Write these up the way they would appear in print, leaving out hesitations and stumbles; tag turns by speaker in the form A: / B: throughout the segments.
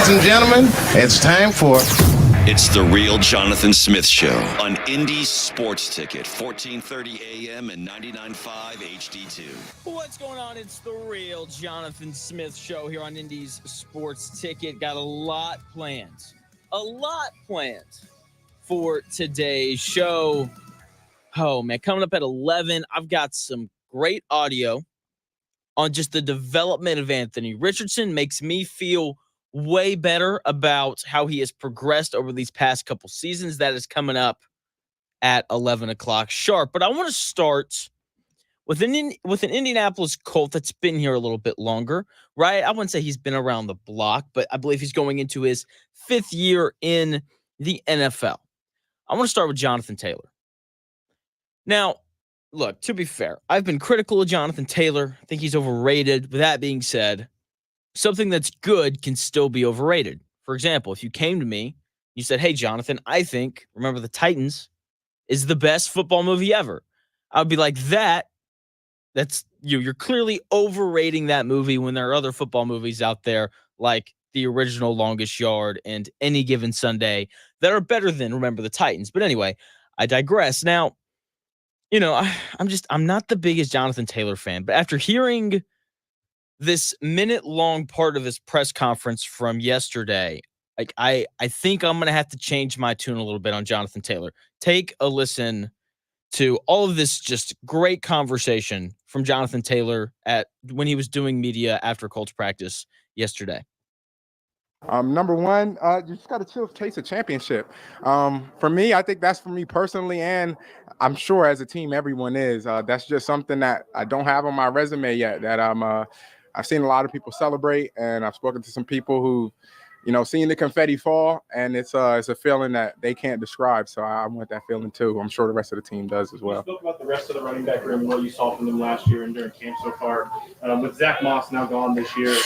A: Ladies and gentlemen, it's time for...
B: It's the Real Jonathan Smith Show on Indy's Sports Ticket, 1430 AM and 99.5 HD2.
C: What's going on? It's the Real Jonathan Smith Show here on Indy's Sports Ticket. Got a lot planned. For today's show. Oh, man, coming up at 11, I've got some great audio on just the development of Anthony Richardson. Makes me feel way better about how he has progressed over these past couple seasons. That is coming up at 11 o'clock sharp. But I want to start with an Indianapolis Colt that's been here a little bit longer, right? I wouldn't say he's been around the block, but I believe he's going into his 5th year in the NFL. I want to start with Jonathan Taylor. Now, look, to be fair, I've been critical of Jonathan Taylor. I think he's overrated. With that being said, something that's good can still be overrated. For example, if you came to me, you said, hey, Jonathan, I think Remember the Titans is the best football movie ever. I would be like, that's you. You're clearly overrating that movie when there are other football movies out there like the original Longest Yard and Any Given Sunday that are better than Remember the Titans. But anyway, I digress. Now, I'm not the biggest Jonathan Taylor fan, but after hearing this minute-long part of his press conference from yesterday, I think I'm going to have to change my tune a little bit on Jonathan Taylor. Take a listen to all of this just great conversation from Jonathan Taylor when he was doing media after Colts practice yesterday.
D: Number one, you just got to chill, chase a championship. For me, I think that's for me personally, and I'm sure as a team, everyone is. That's just something that I don't have on my resume yet. That I've seen a lot of people celebrate, and I've spoken to some people who, seen the confetti fall, and it's a feeling that they can't describe. So I want that feeling too. I'm sure the rest of the team does as well.
E: You spoke about the rest of the running back room and what you saw from them last year and during camp so far. With Zach Moss now gone this year,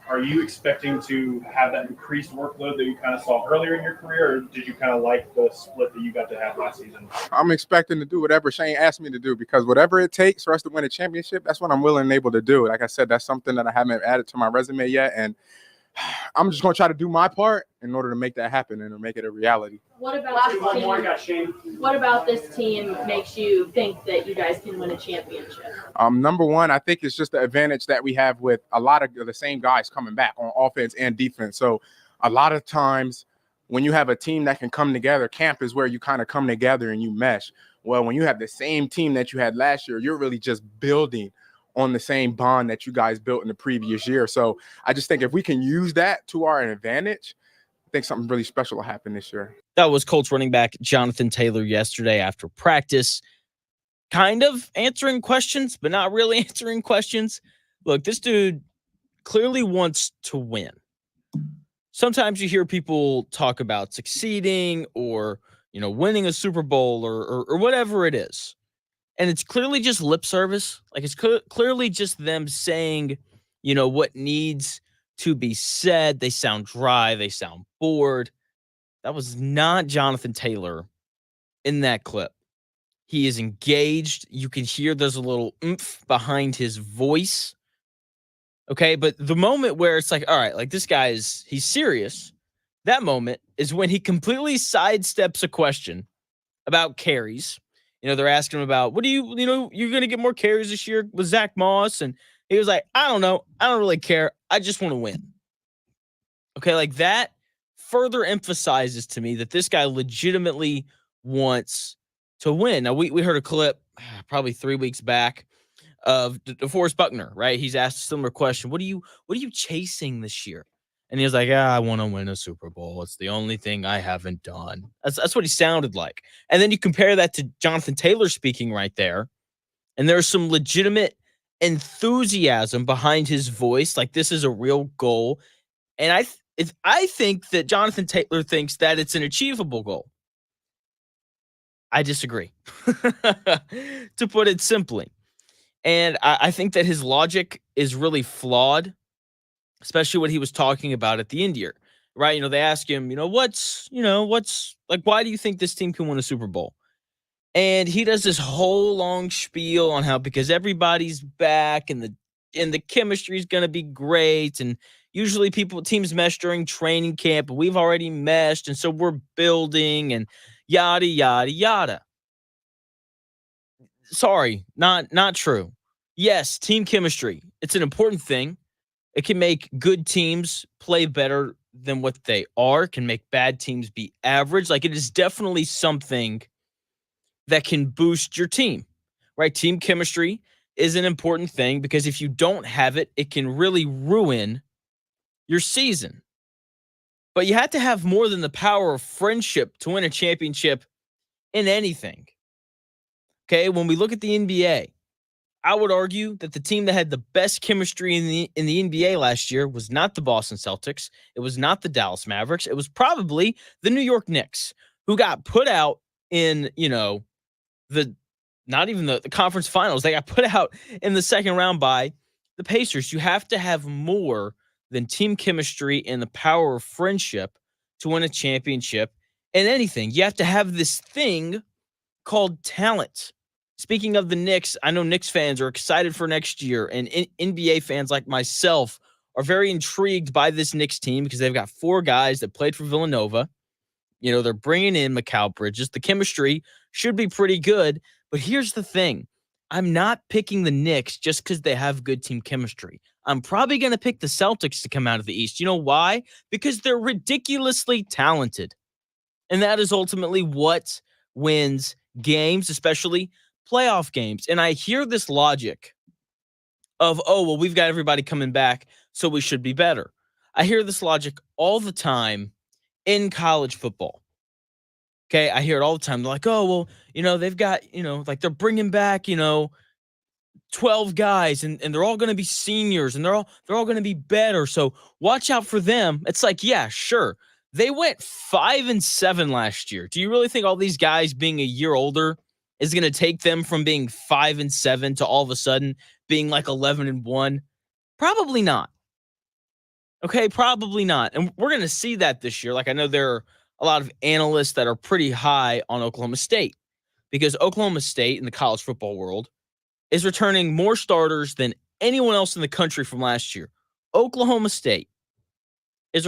E: are you expecting to have that increased workload that you kind of saw earlier in your career, or did you kind of like the split that you got to have last season?
D: I'm expecting to do whatever Shane asked me to do, because whatever it takes for us to win a championship, that's what I'm willing and able to do. Like I said, that's something that I haven't added to my resume yet, and I'm just going to try to do my part in order to make that happen and to make it a reality.
F: What about this team makes you think that you guys can win a championship?
D: Number one, I think it's just the advantage that we have with a lot of the same guys coming back on offense and defense. So a lot of times when you have a team that can come together, camp is where you kind of come together and you mesh. Well, when you have the same team that you had last year, you're really just building on the same bond that you guys built in the previous year. So I just think if we can use that to our advantage, I think something really special will happen this year.
C: That was Colts running back Jonathan Taylor yesterday after practice, kind of answering questions, but not really answering questions. Look, this dude clearly wants to win. Sometimes you hear people talk about succeeding or, winning a Super Bowl or whatever it is. And it's clearly just lip service. Like, it's clearly just them saying, what needs to be said. They sound dry. They sound bored. That was not Jonathan Taylor in that clip. He is engaged. You can hear there's a little oomph behind his voice. Okay, but the moment where it's like, all right, like this guy he's serious. That moment is when he completely sidesteps a question about carries. They're asking him about, what do you're going to get more carries this year with Zach Moss? And he was like, I don't know. I don't really care. I just want to win. Okay, like that further emphasizes to me that this guy legitimately wants to win. Now, we heard a clip probably 3 weeks back of DeForest Buckner, right? He's asked a similar question. What are you chasing this year? And he was like, I want to win a Super Bowl. It's the only thing I haven't done. That's what he sounded like. And then you compare that to Jonathan Taylor speaking right there, and there's some legitimate enthusiasm behind his voice. Like, this is a real goal. And I think that Jonathan Taylor thinks that it's an achievable goal. I disagree, to put it simply. And I think that his logic is really flawed, especially what he was talking about at the end year, right? They ask him, what's like, why do you think this team can win a Super Bowl? And he does this whole long spiel on how, because everybody's back and and the chemistry is going to be great. And usually teams mesh during training camp, but we've already meshed. And so we're building and yada, yada, yada. Sorry, not true. Yes, team chemistry. It's an important thing. It can make good teams play better than what they are, can make bad teams be average. Like, it is definitely something that can boost your team, right? Team chemistry is an important thing because if you don't have it, it can really ruin your season. But you have to have more than the power of friendship to win a championship in anything. Okay, when we look at the NBA, I would argue that the team that had the best chemistry in the NBA last year was not the Boston Celtics. It was not the Dallas Mavericks. It was probably the New York Knicks, who got put out in, not even the conference finals. They got put out in the second round by the Pacers. You have to have more than team chemistry and the power of friendship to win a championship in anything. You have to have this thing called talent. Speaking of the Knicks, I know Knicks fans are excited for next year, and NBA fans like myself are very intrigued by this Knicks team because they've got 4 guys that played for Villanova. They're bringing in Mikal Bridges. The chemistry should be pretty good, but here's the thing. I'm not picking the Knicks just because they have good team chemistry. I'm probably going to pick the Celtics to come out of the East. You know why? Because they're ridiculously talented, and that is ultimately what wins games, especially playoff games. And I hear this logic of, oh, well, we've got everybody coming back, so we should be better. I hear this logic all the time in college football. Okay, I hear it all the time. They're like, oh, well, they've got, like they're bringing back, 12 guys and they're all going to be seniors and they're all going to be better. So watch out for them. It's like, yeah, sure. They went 5-7 last year. Do you really think all these guys being a year older is going to take them from being 5-7 to all of a sudden being like 11-1? Probably not. Okay, probably not. And we're going to see that this year. Like, I know there are a lot of analysts that are pretty high on Oklahoma State because Oklahoma State in the college football world is returning more starters than anyone else in the country from last year. Oklahoma State is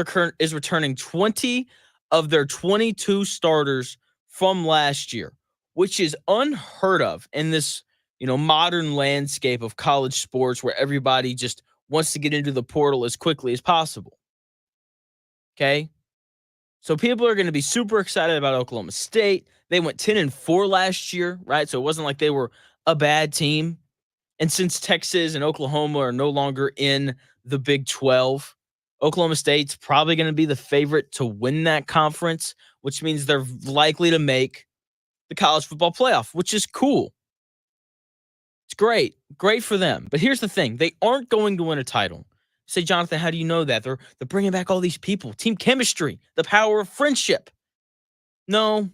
C: returning 20 of their 22 starters from last year, which is unheard of in this, modern landscape of college sports where everybody just wants to get into the portal as quickly as possible. Okay? So people are going to be super excited about Oklahoma State. They went 10-4 last year, right? So it wasn't like they were a bad team. And since Texas and Oklahoma are no longer in the Big 12, Oklahoma State's probably going to be the favorite to win that conference, which means they're likely to make the college football playoff, which is cool. It's great. Great for them. But here's the thing. They aren't going to win a title. Say, Jonathan, how do you know that? They're bringing back all these people. Team chemistry, the power of friendship. No.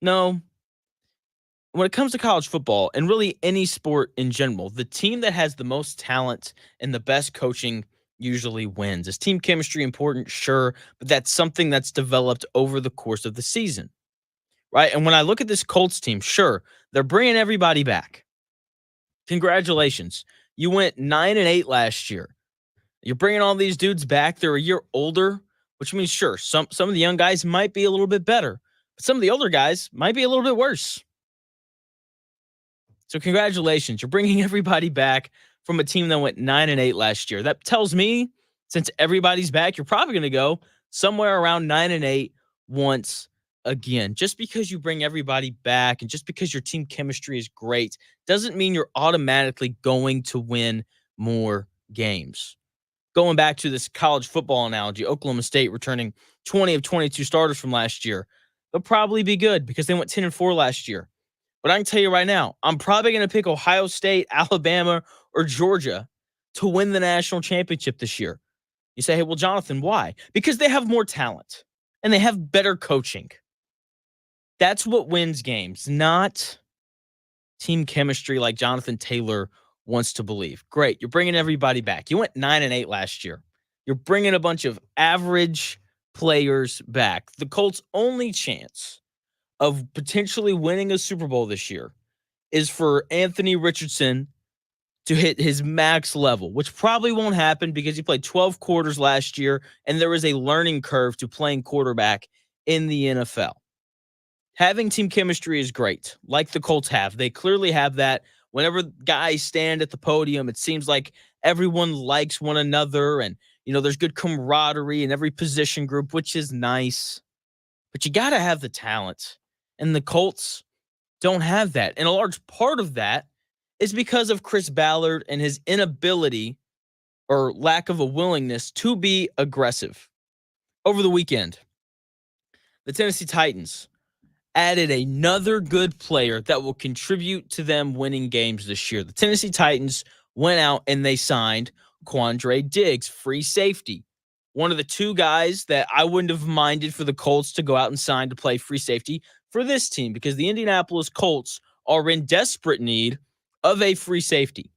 C: When it comes to college football and really any sport in general, the team that has the most talent and the best coaching usually wins. Is team chemistry important? Sure. But that's something that's developed over the course of the season, right? And when I look at this Colts team, sure, they're bringing everybody back. Congratulations. You went 9-8 last year. You're bringing all these dudes back. They're a year older, which means, sure, some of the young guys might be a little bit better, but some of the older guys might be a little bit worse. So congratulations. You're bringing everybody back from a team that went 9-8 last year. That tells me, since everybody's back, you're probably going to go somewhere around 9-8 once again. Just because you bring everybody back and just because your team chemistry is great doesn't mean you're automatically going to win more games. Going back to this college football analogy, Oklahoma State returning 20 of 22 starters from last year. They'll probably be good because they went 10-4 last year. But I can tell you right now, I'm probably going to pick Ohio State, Alabama, or Georgia to win the national championship this year. You say, hey, well, Jonathan, why? Because they have more talent and they have better coaching. That's what wins games, not team chemistry like Jonathan Taylor wants to believe. Great. You're bringing everybody back. You went 9-8 last year. You're bringing a bunch of average players back. The Colts' only chance of potentially winning a Super Bowl this year is for Anthony Richardson to hit his max level, which probably won't happen because he played 12 quarters last year, and there is a learning curve to playing quarterback in the NFL. Having team chemistry is great, like the Colts have. They clearly have that. Whenever guys stand at the podium, it seems like everyone likes one another, and there's good camaraderie in every position group, which is nice. But you got to have the talent, and the Colts don't have that. And a large part of that is because of Chris Ballard and his inability or lack of a willingness to be aggressive. Over the weekend, the Tennessee Titans added another good player that will contribute to them winning games this year. The Tennessee Titans went out and they signed Quandre Diggs, free safety. One of the two guys that I wouldn't have minded for the Colts to go out and sign to play free safety for this team, because the Indianapolis Colts are in desperate need of a free safety.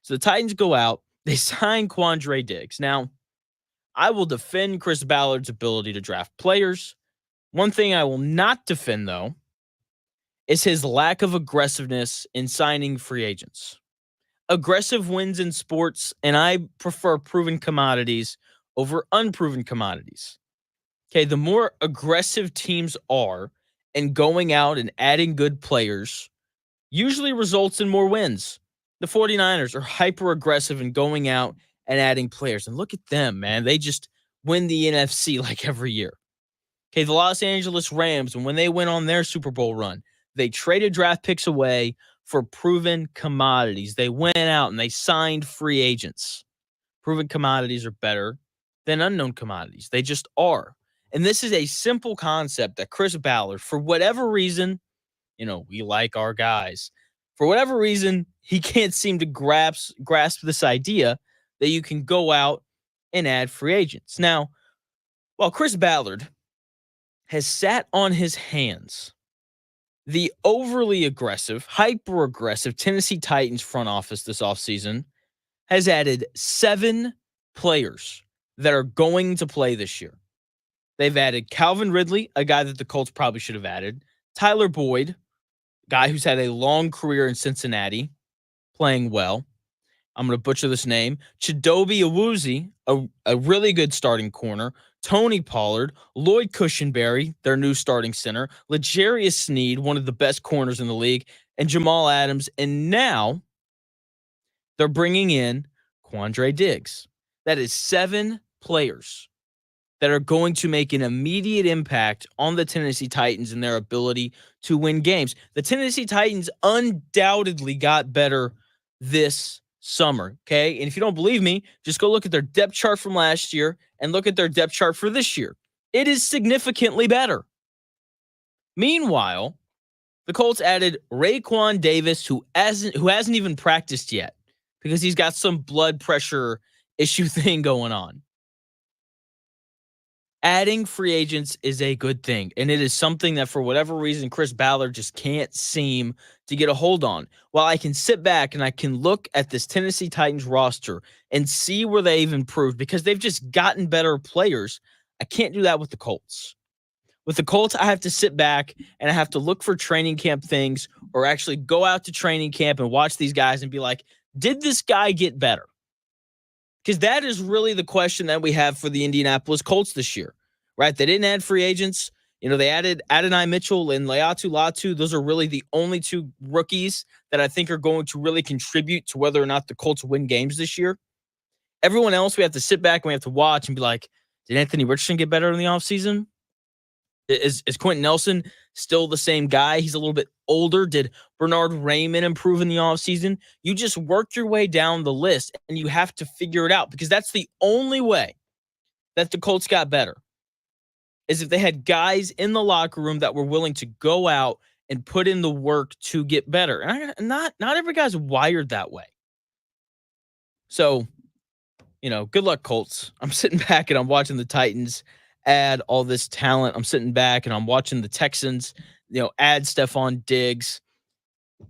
C: So the Titans go out, they sign Quandre Diggs. Now, I will defend Chris Ballard's ability to draft players. One thing I will not defend, though, is his lack of aggressiveness in signing free agents. Aggressive wins in sports, and I prefer proven commodities over unproven commodities. Okay, the more aggressive teams are in going out and adding good players usually results in more wins. The 49ers are hyper aggressive in going out and adding players. And look at them, man. They just win the NFC like every year. Okay, the Los Angeles Rams, and when they went on their Super Bowl run, they traded draft picks away for proven commodities. They went out and they signed free agents. Proven commodities are better than unknown commodities. They just are. And this is a simple concept that Chris Ballard, for whatever reason, we like our guys. For whatever reason, he can't seem to grasp this idea that you can go out and add free agents. Now, while Chris Ballard has sat on his hands, the overly aggressive, hyper-aggressive Tennessee Titans front office this offseason has added 7 players that are going to play this year. They've added Calvin Ridley, a guy that the Colts probably should have added, Tyler Boyd, guy who's had a long career in Cincinnati, playing well. I'm going to butcher this name. Chidobe Awuzie, a really good starting corner. Tony Pollard, Lloyd Cushenberry, their new starting center. L'Jarius Sneed, one of the best corners in the league. And Jamal Adams. And now they're bringing in Quandre Diggs. That is 7 players that are going to make an immediate impact on the Tennessee Titans and their ability to win games. The Tennessee Titans undoubtedly got better this summer, okay? And if you don't believe me, just go look at their depth chart from last year and look at their depth chart for this year. It is significantly better. Meanwhile, the Colts added Raekwon Davis, who hasn't even practiced yet because he's got some blood pressure issue thing going on. Adding free agents is a good thing, and it is something that for whatever reason Chris Ballard just can't seem to get a hold on. While I can sit back and I can look at this Tennessee Titans roster and see where they've improved because they've just gotten better players, I can't do that with the Colts. With the Colts, I have to sit back and I have to look for training camp things or actually go out to training camp and watch these guys and be like, did this guy get better? Because that is really the question that we have for the Indianapolis Colts this year, right? They didn't add free agents. They added Adonai Mitchell and Laiatu Latu. Those are really the only 2 rookies that I think are going to really contribute to whether or not the Colts win games this year. Everyone else, we have to sit back and we have to watch and be like, did Anthony Richardson get better in the offseason? Is Quentin Nelson still the same guy? He's a little bit older. Did Bernard Raymond improve in the offseason? You just work your way down the list, and you have to figure it out because that's the only way that the Colts got better is if they had guys in the locker room that were willing to go out and put in the work to get better. And not every guy's wired that way. So, good luck, Colts. I'm sitting back and I'm watching the Titans add all this talent. I'm sitting back and I'm watching the Texans, add Stephon Diggs.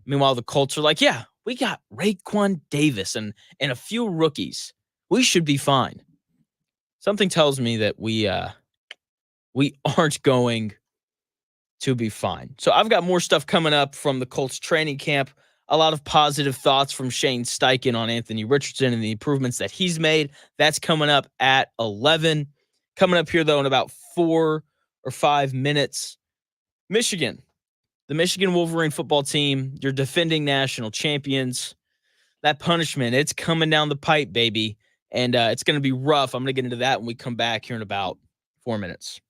C: Meanwhile, the Colts are like, yeah, we got Raekwon Davis and a few rookies. We should be fine. Something tells me that we aren't going to be fine. So I've got more stuff coming up from the Colts training camp. a lot of positive thoughts from Shane Steichen on Anthony Richardson and the improvements that he's made. That's coming up at 11. Coming up here, though, in about 4 or 5 minutes, Michigan. The Michigan Wolverine football team, you're defending national champions. That punishment, it's coming down the pipe, baby. And it's going to be rough. I'm going to get into that when we come back here in about 4 minutes.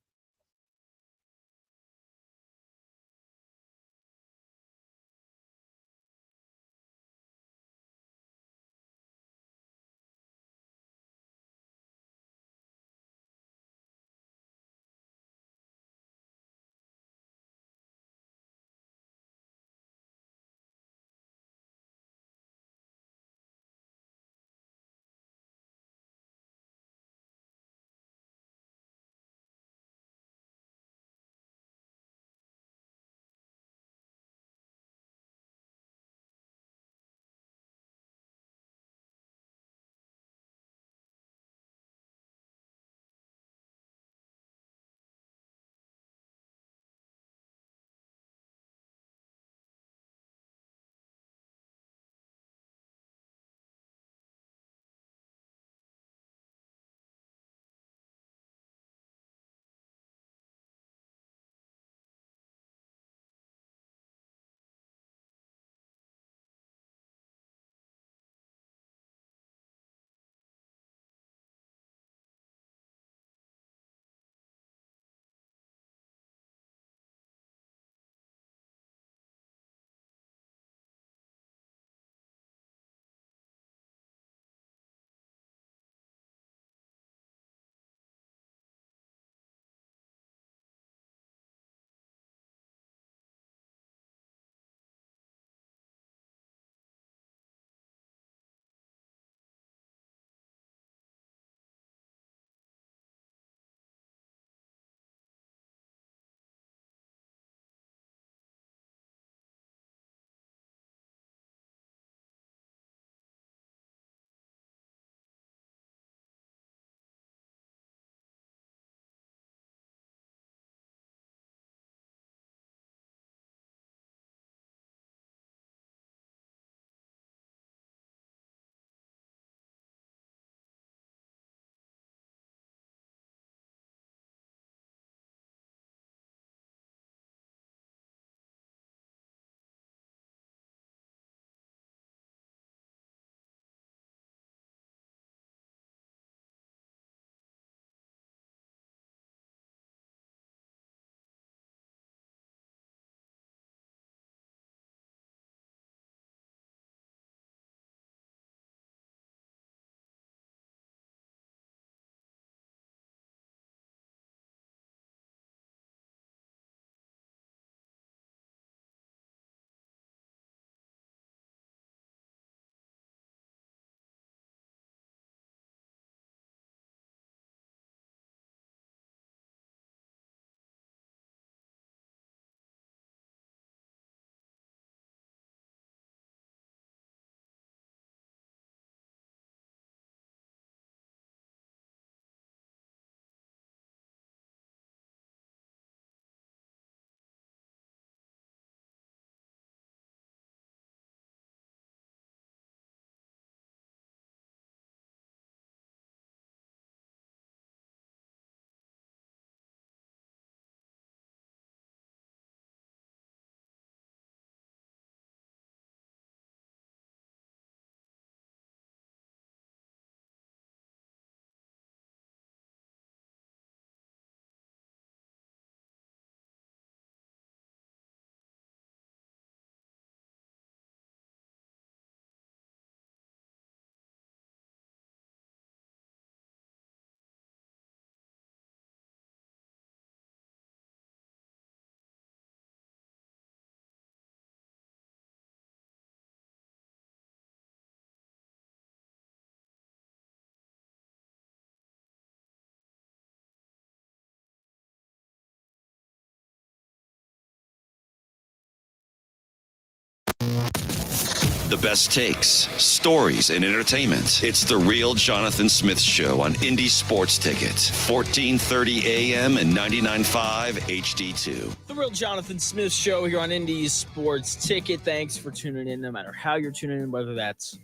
B: The best takes, stories, and entertainment. It's The Real Jonathan Smith Show on Indy Sports Ticket, 1430 AM and 99.5 HD2.
C: The Real Jonathan Smith Show here on Indy Sports Ticket. Thanks for tuning in, no matter how you're tuning in, whether that's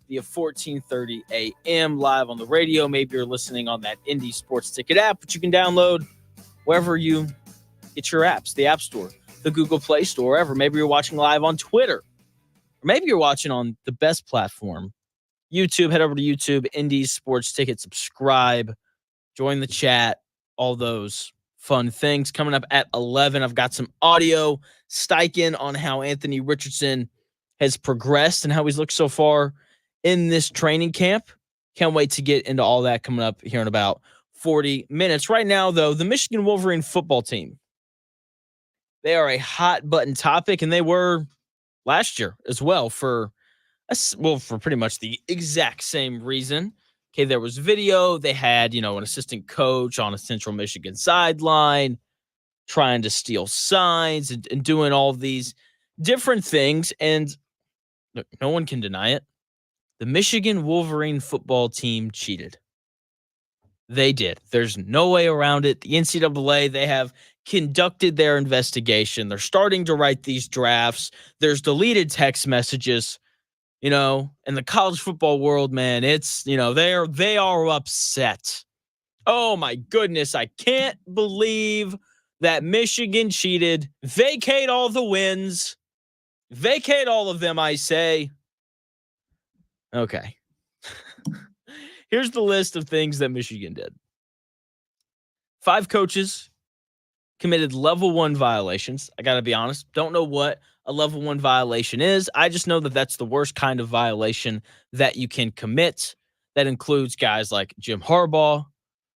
C: via 1430 AM live on the radio. Maybe you're listening on that Indy Sports Ticket app, which you can download wherever you get your apps, the App Store, the Google Play Store, wherever. Maybe you're watching live on Twitter. Or maybe you're watching on the best platform, YouTube. Head over to YouTube, Indy Sports Ticket, subscribe, join the chat, all those fun things. Coming up at 11, I've got some audio steichen on how Anthony Richardson has progressed and how he's looked so far in this training camp. Can't wait to get into all that coming up here in about 40 minutes. Right now, though, the Michigan Wolverine football team, they are a hot button topic, and they were last year as well for pretty much the exact same reason. Okay, there was video. They had, an assistant coach on a Central Michigan sideline trying to steal signs and doing all of these different things. And look, no one can deny it. The Michigan Wolverine football team cheated. They did. There's no way around it. The NCAA, they have conducted their investigation. They're starting to write these drafts. There's deleted text messages, in the college football world, man. It's, they are upset. Oh my goodness. I can't believe that Michigan cheated. Vacate all the wins. Vacate all of them, I say. Okay. Here's the list of things that Michigan did. 5 coaches committed level 1 violations. I got to be honest, don't know what a level 1 violation is. I just know that that's the worst kind of violation that you can commit. That includes guys like Jim Harbaugh,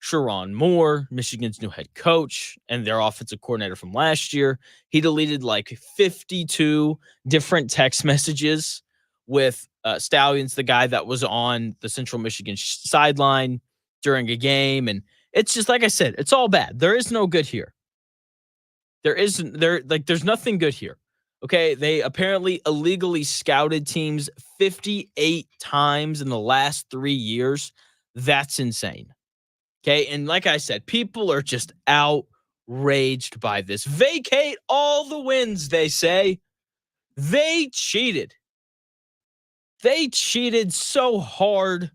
C: Sherrone Moore, Michigan's new head coach, and their offensive coordinator from last year. He deleted like 52 different text messages with Stallions, the guy that was on the Central Michigan sideline during a game. And it's just, like I said, it's all bad. There is no good here. There's nothing good here. Okay. They apparently illegally scouted teams 58 times in the last 3 years. That's insane. Okay. And like I said, people are just outraged by this. Vacate all the wins, they say. They cheated. They cheated so hard.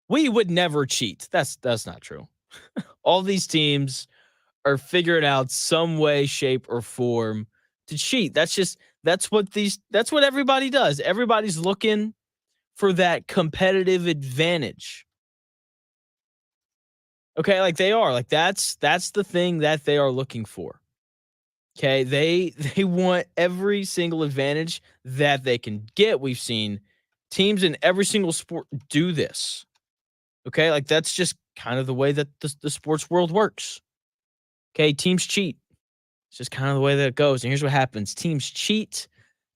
C: We would never cheat. That's not true. All these teams are figuring out some way, shape, or form to cheat. That's what everybody does. Everybody's looking for that competitive advantage. Okay, like they are. Like that's the thing that they are looking for. Okay, they want every single advantage that they can get. We've seen teams in every single sport do this. Okay, like that's just kind of the way that the sports world works. Okay, teams cheat. It's just kind of the way that it goes. And here's what happens. Teams cheat,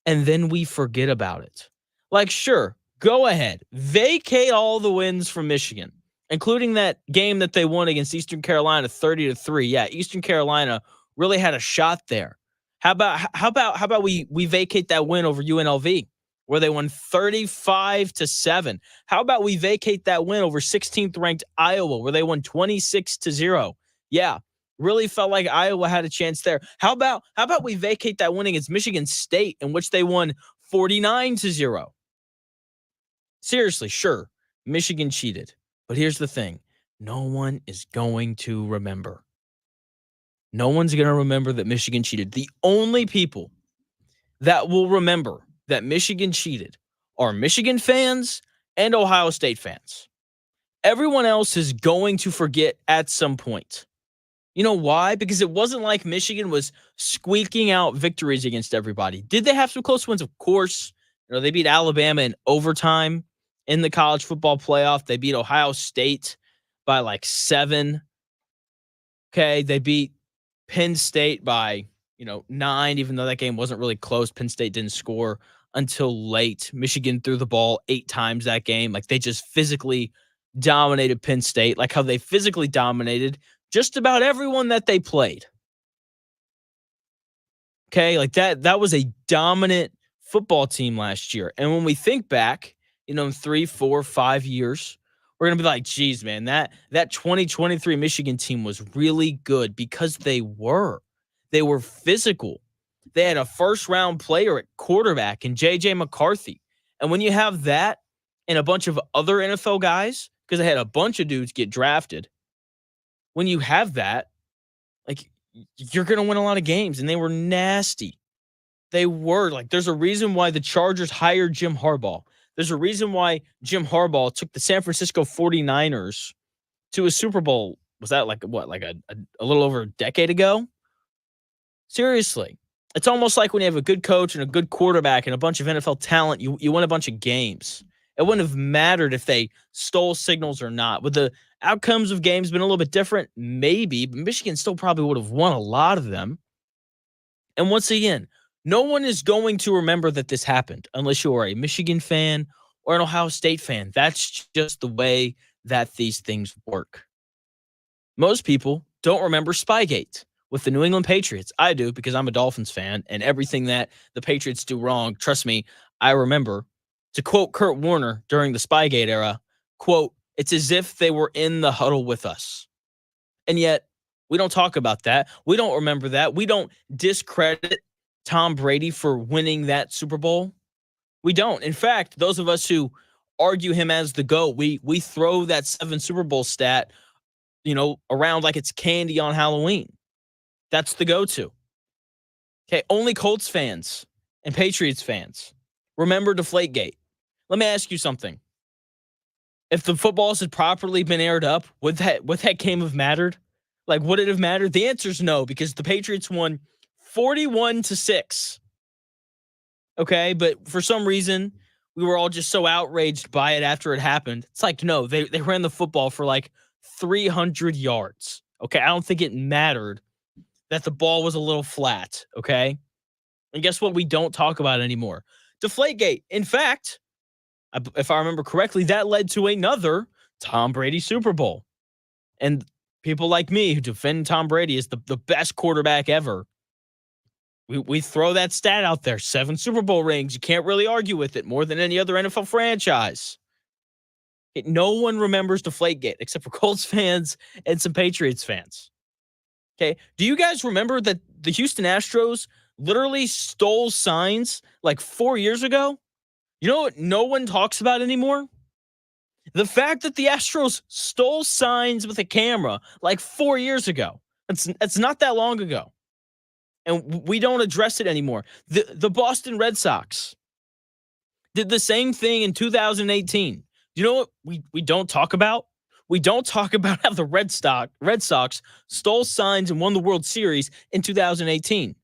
C: and then we forget about it. Like, sure, go ahead. Vacate all the wins from Michigan, including that game that they won against Eastern Carolina 30-3. Yeah, Eastern Carolina really had a shot there. How about we vacate that win over UNLV, where they won 35-7? How about we vacate that win over 16th ranked Iowa, where they won 26-0? Yeah, really felt like Iowa had a chance there. How about we vacate that win against Michigan State, in which they won 49-0? Seriously, sure, Michigan cheated. But here's the thing. No one is going to remember. No one's going to remember that Michigan cheated. The only people that will remember that Michigan cheated are Michigan fans and Ohio State fans. Everyone else is going to forget at some point. You know why? Because it wasn't like Michigan was squeaking out victories against everybody. Did they have some close wins? Of course. They beat Alabama in overtime in the college football playoff. They beat Ohio State by like 7. Okay, they beat Penn State by, 9, even though that game wasn't really close. Penn State didn't score until late. Michigan threw the ball 8 times that game. Like, they just physically dominated Penn State, like how they physically dominated just about everyone that they played. Okay, like that was a dominant football team last year. And when we think back, in 3, 4, 5 years, we're going to be like, geez, man, that 2023 Michigan team was really good because they were physical. They had a first-round player at quarterback in J.J. McCarthy. And when you have that and a bunch of other NFL guys, because they had a bunch of dudes get drafted, when you have that, like, you're going to win a lot of games. And they were nasty. They were. Like, there's a reason why the Chargers hired Jim Harbaugh. There's a reason why Jim Harbaugh took the San Francisco 49ers to a Super Bowl. Was that like a little over a decade ago? Seriously. It's almost like when you have a good coach and a good quarterback and a bunch of NFL talent, you win a bunch of games. It wouldn't have mattered if they stole signals or not. Would the outcomes of games been a little bit different? Maybe, but Michigan still probably would have won a lot of them. And once again, no one is going to remember that this happened unless you are a Michigan fan or an Ohio State fan. That's just the way that these things work. Most people don't remember Spygate with the New England Patriots. I do because I'm a Dolphins fan, and everything that the Patriots do wrong, trust me, I remember. To quote Kurt Warner during the Spygate era, quote, "It's as if they were in the huddle with us." And yet, we don't talk about that. We don't remember that. We don't discredit Tom Brady for winning that Super Bowl. We don't. In fact, those of us who argue him as the GOAT, we throw that 7 Super Bowl stat, around like it's candy on Halloween. That's the go-to. Okay, only Colts fans and Patriots fans remember Deflategate. Let me ask you something. If the footballs had properly been aired up, would that game have mattered? Like, would it have mattered? The answer is no, because the Patriots won 41-6. Okay, but for some reason, we were all just so outraged by it after it happened. It's like, no, they ran the football for like 300 yards. Okay, I don't think it mattered that the ball was a little flat. Okay, and guess what? We don't talk about it anymore. Deflategate. In fact, if I remember correctly, that led to another Tom Brady Super Bowl. And people like me who defend Tom Brady as the best quarterback ever, we throw that stat out there. 7 Super Bowl rings. You can't really argue with it more than any other NFL franchise. No one remembers Deflategate except for Colts fans and some Patriots fans. Okay. Do you guys remember that the Houston Astros literally stole signs like 4 years ago? You know what no one talks about anymore? The fact that the Astros stole signs with a camera like 4 years ago. That's not that long ago. And we don't address it anymore. The Boston Red Sox did the same thing in 2018. You know what we don't talk about? We don't talk about how the Red Sox stole signs and won the World Series in 2018.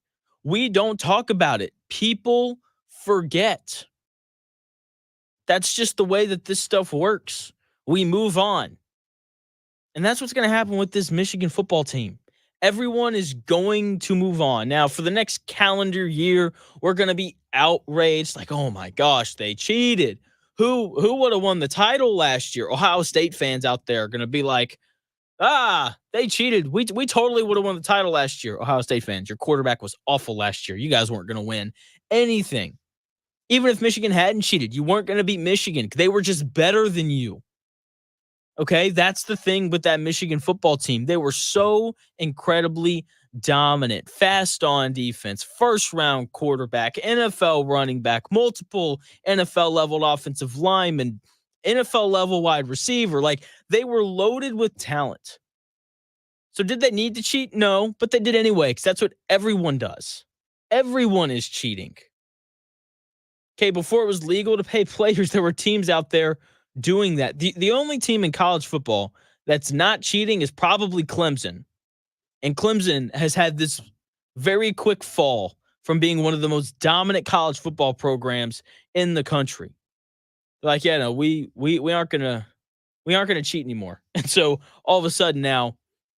C: We don't talk about it. People forget. That's just the way that this stuff works. We move on. And that's what's going to happen with this Michigan football team. Everyone is going to move on. Now, for the next calendar year, we're going to be outraged. Like, oh my gosh, they cheated. Who would have won the title last year? Ohio State fans out there are going to be like, they cheated. We totally would have won the title last year. Ohio State fans, your quarterback was awful last year. You guys weren't going to win anything. Even if Michigan hadn't cheated, you weren't going to beat Michigan. They were just better than you. Okay, that's the thing with that Michigan football team. They were so incredibly dominant, fast on defense, first-round quarterback, NFL running back, multiple NFL-level offensive linemen, NFL-level wide receiver. Like, they were loaded with talent. So did they need to cheat? No, but they did anyway, because that's what everyone does. Everyone is cheating. Okay, before it was legal to pay players, there were teams out there doing that. The only team in college football that's not cheating is probably Clemson. And Clemson has had this very quick fall from being one of the most dominant college football programs in the country. Like, yeah, no, we aren't gonna cheat anymore. And so all of a sudden now,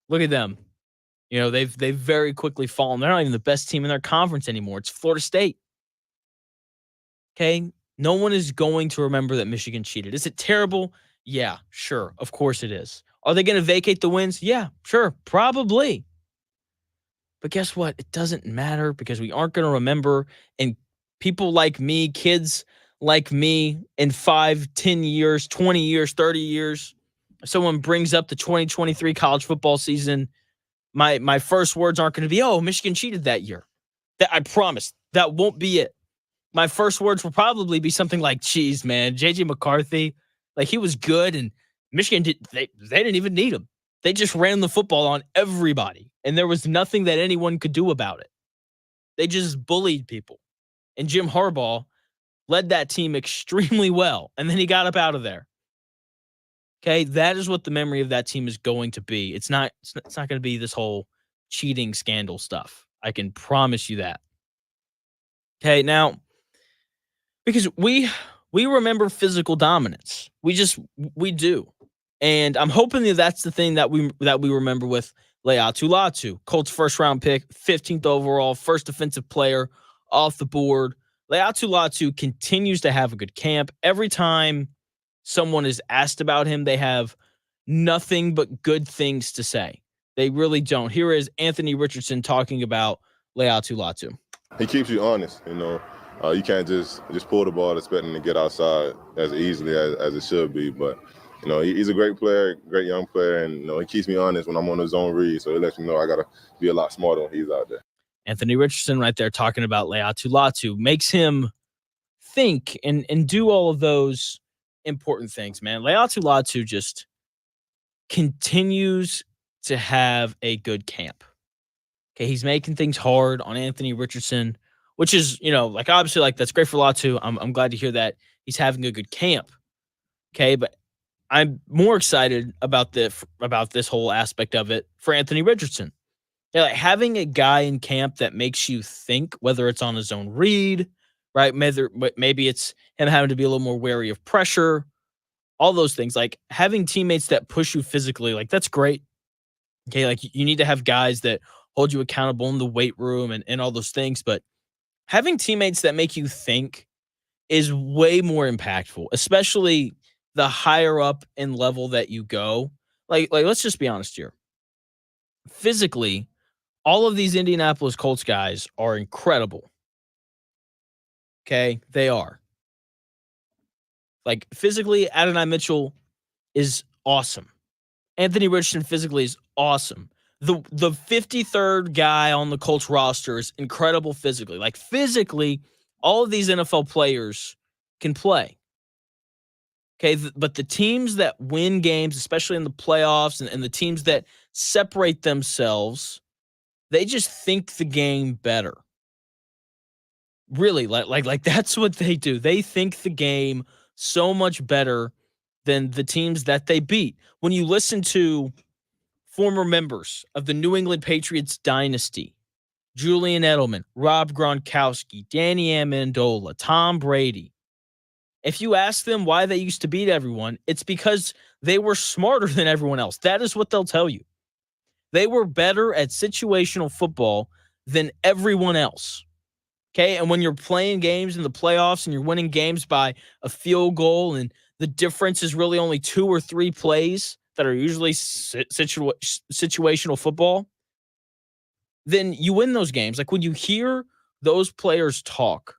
C: look at them. They've very quickly fallen. They're not even the best team in their conference anymore. It's Florida State. Okay. No one is going to remember that Michigan cheated. Is it terrible? Yeah, sure. Of course it is. Are they going to vacate the wins? Yeah, sure. Probably. But guess what? It doesn't matter because we aren't going to remember, and people like me, kids like me in 5, 10 years, 20 years, 30 years, if someone brings up the 2023 college football season, my first words aren't going to be, oh, Michigan cheated that year. That I promise. That won't be it. My first words will probably be something like, geez, man, J.J. McCarthy, like he was good, and Michigan, they didn't even need him. They just ran the football on everybody, and there was nothing that anyone could do about it. They just bullied people. And Jim Harbaugh led that team extremely well, and then he got up out of there. Okay, that is what the memory of that team is going to be. It's not going to be this whole cheating scandal stuff. I can promise you that. Okay, now, because we remember physical dominance. We do. And I'm hoping that that's the thing that we remember with Leatu Latu, Colts first round pick, 15th overall, first defensive player off the board. Leatu Latu continues to have a good camp. Every time someone is asked about him, they have nothing but good things to say. They really don't. Here is Anthony Richardson talking about Leatu Latu.
G: He keeps you honest, you know. You can't just pull the ball expecting to get outside as easily as it should be. But, you know, he's a great player, great young player, and, you know, he keeps me honest when I'm on his zone read. So he lets me know I got to be a lot smarter when he's out there.
C: Anthony Richardson right there talking about Leatu Latu makes him think and do all of those important things, man. Leatu Latu just continues to have a good camp. Okay, he's making things hard on Anthony Richardson, which is, you know, like obviously like that's great for Latu. I'm glad to hear that he's having a good camp. Okay, but I'm more excited about this whole aspect of it for Anthony Richardson. Yeah, like having a guy in camp that makes you think, whether it's on his own read, right? Maybe it's him having to be a little more wary of pressure, all those things. Like having teammates that push you physically, like that's great. Okay, like you need to have guys that hold you accountable in the weight room and all those things. But having teammates that make you think is way more impactful, especially the higher up in level that you go. Like let's just be honest here. Physically, all of these Indianapolis Colts guys are incredible. Okay, they are. Like physically, Adonai Mitchell is awesome. Anthony Richardson physically is awesome. The 53rd guy on the Colts roster is incredible physically. Like physically, all of these NFL players can play. Okay, but the teams that win games, especially in the playoffs, and the teams that separate themselves, they just think the game better. Really, like that's what they do. They think the game so much better than the teams that they beat. When you listen to former members of the New England Patriots dynasty, Julian Edelman, Rob Gronkowski, Danny Amendola, Tom Brady, if you ask them why they used to beat everyone, it's because they were smarter than everyone else. That is what they'll tell you. They were better at situational football than everyone else. Okay, and when you're playing games in the playoffs and you're winning games by a field goal and the difference is really only 2 or 3 plays that are usually situational football, then you win those games. Like when you hear those players talk,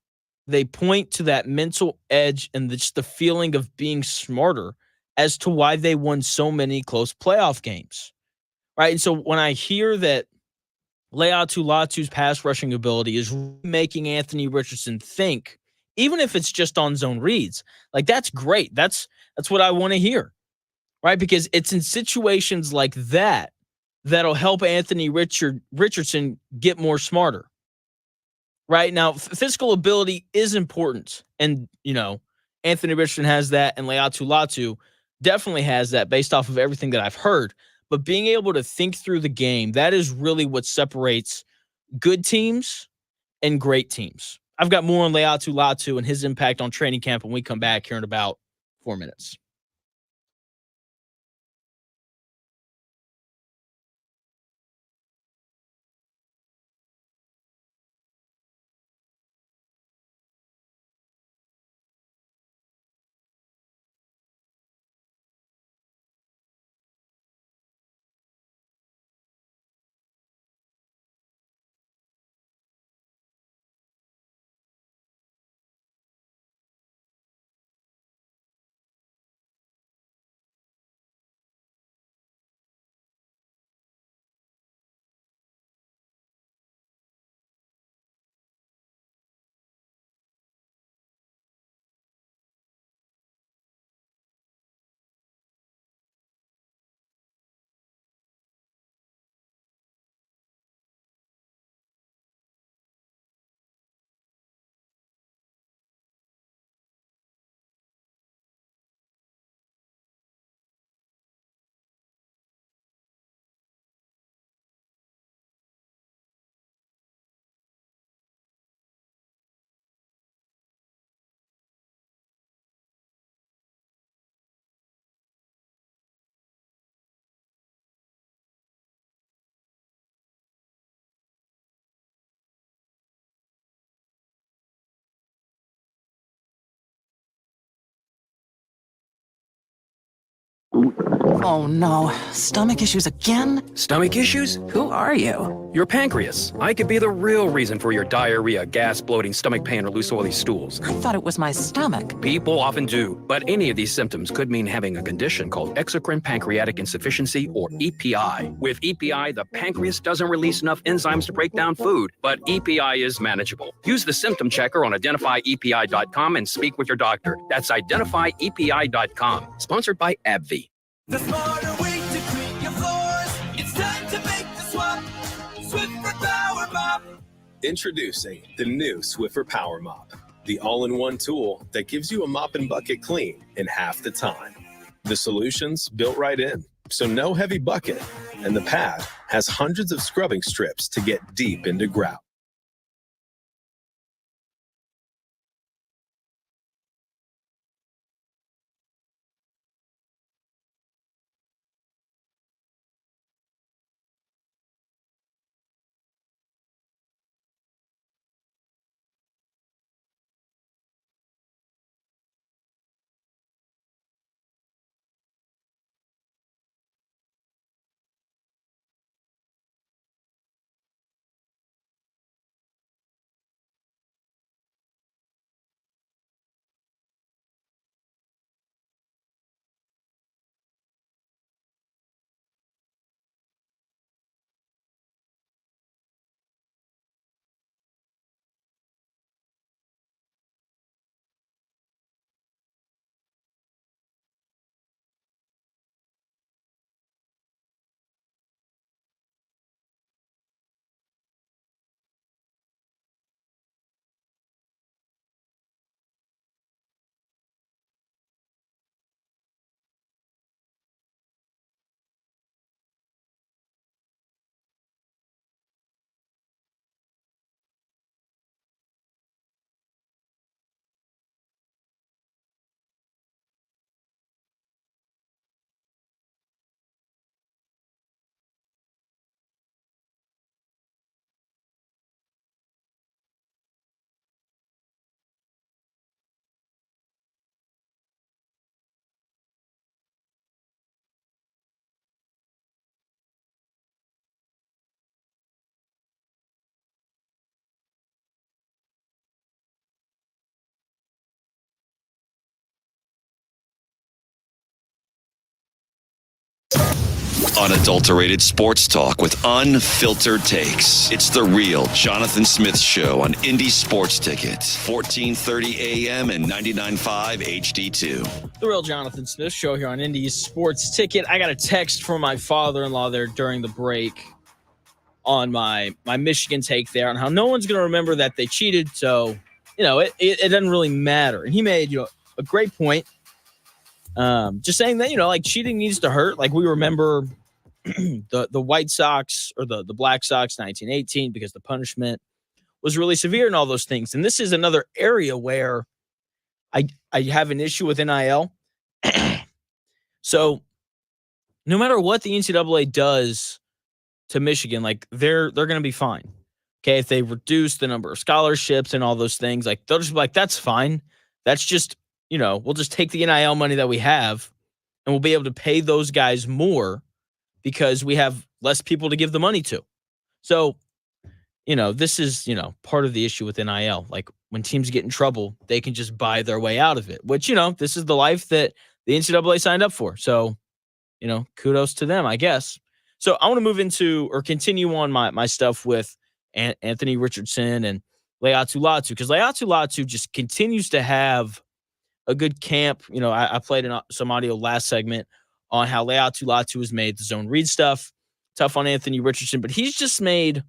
C: they point to that mental edge and just the feeling of being smarter as to why they won so many close playoff games. Right, and so when I hear that Leatu Latu's pass rushing ability is making Anthony Richardson think, even if it's just on zone reads, like that's great. That's what I want to hear, right? Because it's in situations like that that'll help Anthony Richardson get more smarter. Right now, physical ability is important, and you know Anthony Richardson has that, and Leatu Latu definitely has that based off of everything that I've heard. But being able to think through the game, that is really what separates good teams and great teams. I've got more on Leatu Latu and his impact on training camp when we come back here in about 4 minutes.
H: Oh no, stomach issues again?
I: Stomach issues?
H: Who are you?
I: Your pancreas. I could be the real reason for your diarrhea, gas, bloating, stomach pain, or loose oily stools.
H: I thought it was my stomach.
I: People often do, but any of these symptoms could mean having a condition called exocrine pancreatic insufficiency, or EPI. With EPI, the pancreas doesn't release enough enzymes to break down food, but EPI is manageable. Use the symptom checker on identifyepi.com and speak with your doctor. That's identifyepi.com. Sponsored by AbbVie.
J: The smarter way to clean your floors. It's time to make the swap. Swiffer Power Mop.
K: Introducing the new Swiffer Power Mop, the all-in-one tool that gives you a mop and bucket clean in half the time. The solution's built right in, so no heavy bucket, and the pad has hundreds of scrubbing strips to get deep into grout.
B: Unadulterated sports talk with unfiltered takes. It's the real Jonathan Smith Show on Indy Sports Ticket, 1430 AM and 99.5 HD2.
C: The real Jonathan Smith Show here on Indy Sports Ticket. I got a text from my father-in-law there during the break on my Michigan take there on how no one's going to remember that they cheated. So, it doesn't really matter. And he made, a great point. Just saying that, like cheating needs to hurt. Like we remember the White Sox or the Black Sox 1918 because the punishment was really severe and all those things. And this is another area where I have an issue with NIL. So no matter what the NCAA does to Michigan, like they're going to be fine. Okay. If they reduce the number of scholarships and all those things, like they'll just be like, that's fine. That's just, we'll just take the NIL money that we have and we'll be able to pay those guys more because we have less people to give the money to. So, this is, part of the issue with NIL. Like when teams get in trouble, they can just buy their way out of it, which, this is the life that the NCAA signed up for. So, kudos to them, I guess. So I want to move into or continue on my stuff with Anthony Richardson and Laiatu Latu, because Laiatu Latu just continues to have a good camp. I played some audio last segment on how Laiatu Latu has made the zone read stuff tough on Anthony Richardson, but he's just made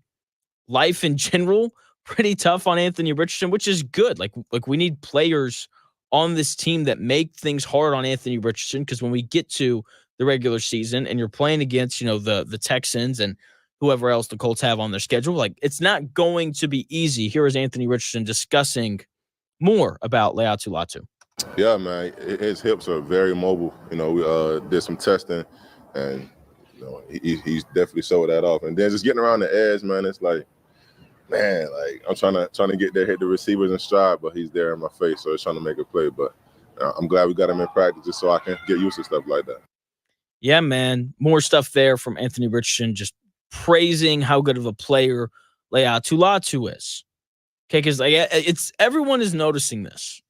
C: life in general pretty tough on Anthony Richardson, which is good. Like we need players on this team that make things hard on Anthony Richardson, because when we get to the regular season and you're playing against, the Texans and whoever else the Colts have on their schedule, like it's not going to be easy. Here is Anthony Richardson discussing more about Laiatu Latu.
G: Yeah, man, his hips are very mobile. We did some testing, and he's definitely showed that off. And then just getting around the edge, man, it's like, man, like I'm trying to get there, hit the receivers in stride, but he's there in my face, so he's trying to make a play. But I'm glad we got him in practice just so I can get used to stuff like that.
C: Yeah, man. More stuff there from Anthony Richardson, just praising how good of a player Leatu Latu is. Okay, because like it's everyone is noticing this.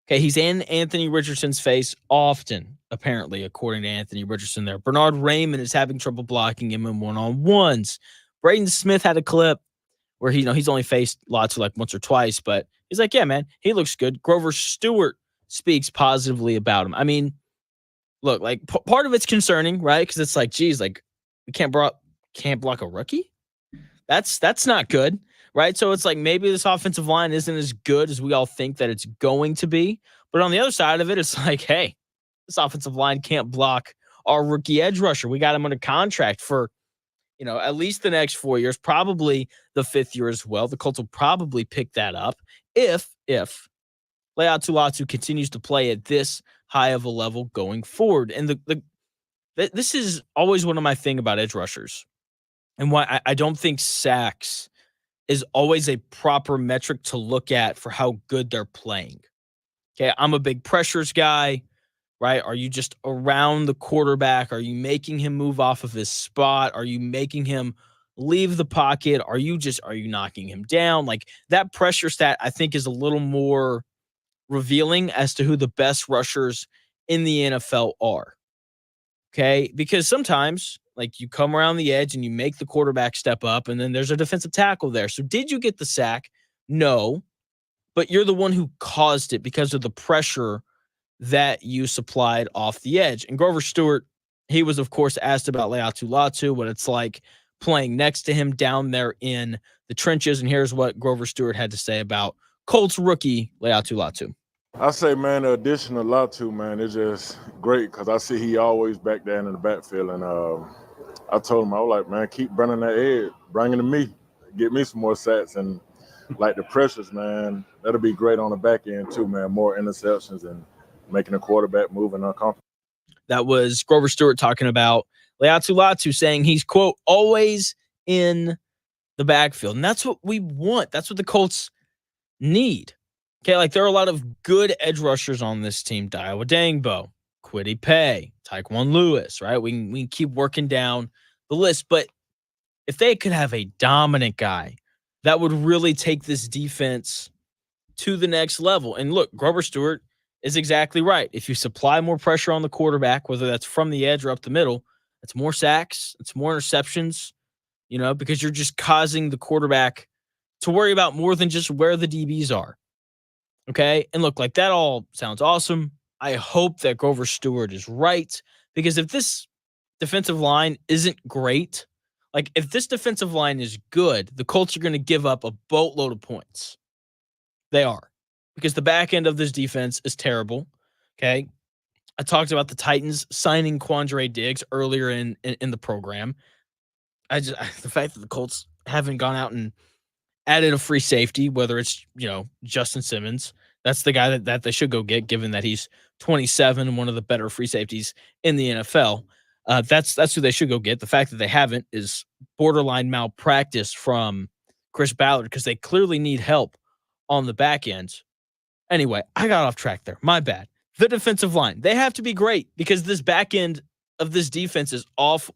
C: Okay, he's in Anthony Richardson's face often, apparently, according to Anthony Richardson there. Bernard Raymond is having trouble blocking him in one-on-ones. Braden Smith had a clip where he's only faced Latu like once or twice, but he's like, yeah, man, he looks good. Grover Stewart speaks positively about him. I mean, look, like part of it's concerning, right? Because it's like, geez, like we can't block a rookie. That's not good, right? So it's like maybe this offensive line isn't as good as we all think that it's going to be. But on the other side of it, it's like, hey, this offensive line can't block our rookie edge rusher. We got him under contract for, at least the next 4 years, probably the 5th year as well. The Colts will probably pick that up if Leatu Latu continues to play at this high of a level going forward. And this is always one of my thing about edge rushers. And why I don't think sacks is always a proper metric to look at for how good they're playing. Okay, I'm a big pressures guy, right? Are you just around the quarterback? Are you making him move off of his spot? Are you making him leave the pocket? Are you knocking him down? Like that pressure stat, I think, is a little more revealing as to who the best rushers in the NFL are. Okay, because sometimes like you come around the edge and you make the quarterback step up and then there's a defensive tackle there. So did you get the sack? No, but you're the one who caused it because of the pressure that you supplied off the edge. And Grover Stewart, he was, of course, asked about Leatu Latu, what it's like playing next to him down there in the trenches. And here's what Grover Stewart had to say about Colts rookie Leatu Latu.
L: I say, man, the addition of Latu, man, is just great because I see he always back there in the backfield. And I told him, I was like, man, keep bringing that edge, bring it to me, get me some more sacks. And like the pressures, man, that'll be great on the back end too, man. More interceptions and making the quarterback moving uncomfortable.
C: That was Grover Stewart talking about Leatu Latu, saying he's, quote, always in the backfield. And that's what we want. That's what the Colts need. Okay, like there are a lot of good edge rushers on this team. Daiwa Dangbo, Kwity Paye, Taekwon Lewis, right? We can keep working down the list. But if they could have a dominant guy, that would really take this defense to the next level. And look, Grover Stewart is exactly right. If you supply more pressure on the quarterback, whether that's from the edge or up the middle, it's more sacks, it's more interceptions, because you're just causing the quarterback to worry about more than just where the DBs are. Okay. And look, like that all sounds awesome. I hope that Grover Stewart is right, because if this defensive line isn't great, like if this defensive line is good, the Colts are going to give up a boatload of points. They are, because the back end of this defense is terrible. Okay. I talked about the Titans signing Quandre Diggs earlier in the program. The fact that the Colts haven't gone out and added a free safety, whether it's, Justin Simmons, that's the guy that they should go get, given that he's 27 and one of the better free safeties in the NFL. That's who they should go get. The fact that they haven't is borderline malpractice from Chris Ballard, because they clearly need help on the back end. Anyway, I got off track there. My bad. The defensive line, they have to be great, because this back end of this defense is awful.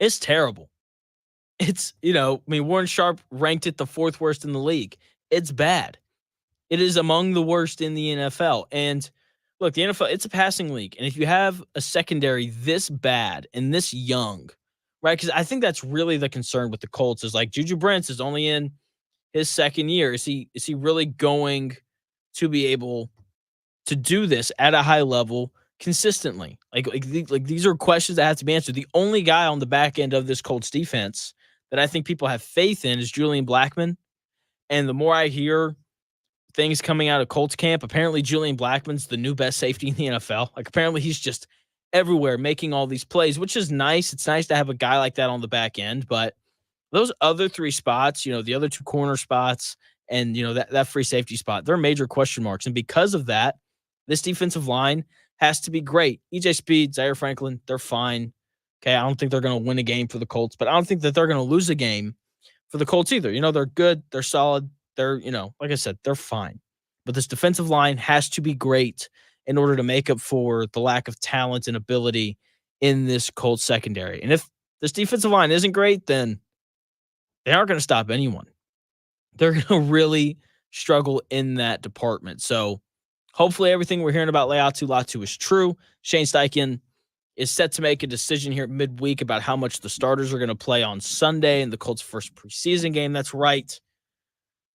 C: It's terrible. It's, Warren Sharp ranked it the 4th worst in the league. It's bad. It is among the worst in the NFL. And look, the NFL, it's a passing league. And if you have a secondary this bad and this young, right? Because I think that's really the concern with the Colts, is like Juju Brents is only in his 2nd year. Is he really going to be able to do this at a high level consistently? Like these are questions that have to be answered. The only guy on the back end of this Colts defense that I think people have faith in is Julian Blackmon. And the more I hear things coming out of Colts camp, apparently Julian Blackmon's the new best safety in the NFL. Like apparently he's just everywhere making all these plays, which is nice. It's nice to have a guy like that on the back end. But those other 3 spots, the other 2 corner spots and, that free safety spot, they're major question marks. And because of that, this defensive line has to be great. EJ Speed, Zaire Franklin, they're fine. Okay, I don't think they're going to win a game for the Colts, but I don't think that they're going to lose a game for the Colts either. They're good. They're solid. They're, like I said, they're fine. But this defensive line has to be great in order to make up for the lack of talent and ability in this Colts secondary. And if this defensive line isn't great, then they aren't going to stop anyone. They're going to really struggle in that department. So hopefully everything we're hearing about Latu is true. Shane Steichen is set to make a decision here midweek about how much the starters are going to play on Sunday in the Colts' first preseason game. That's right.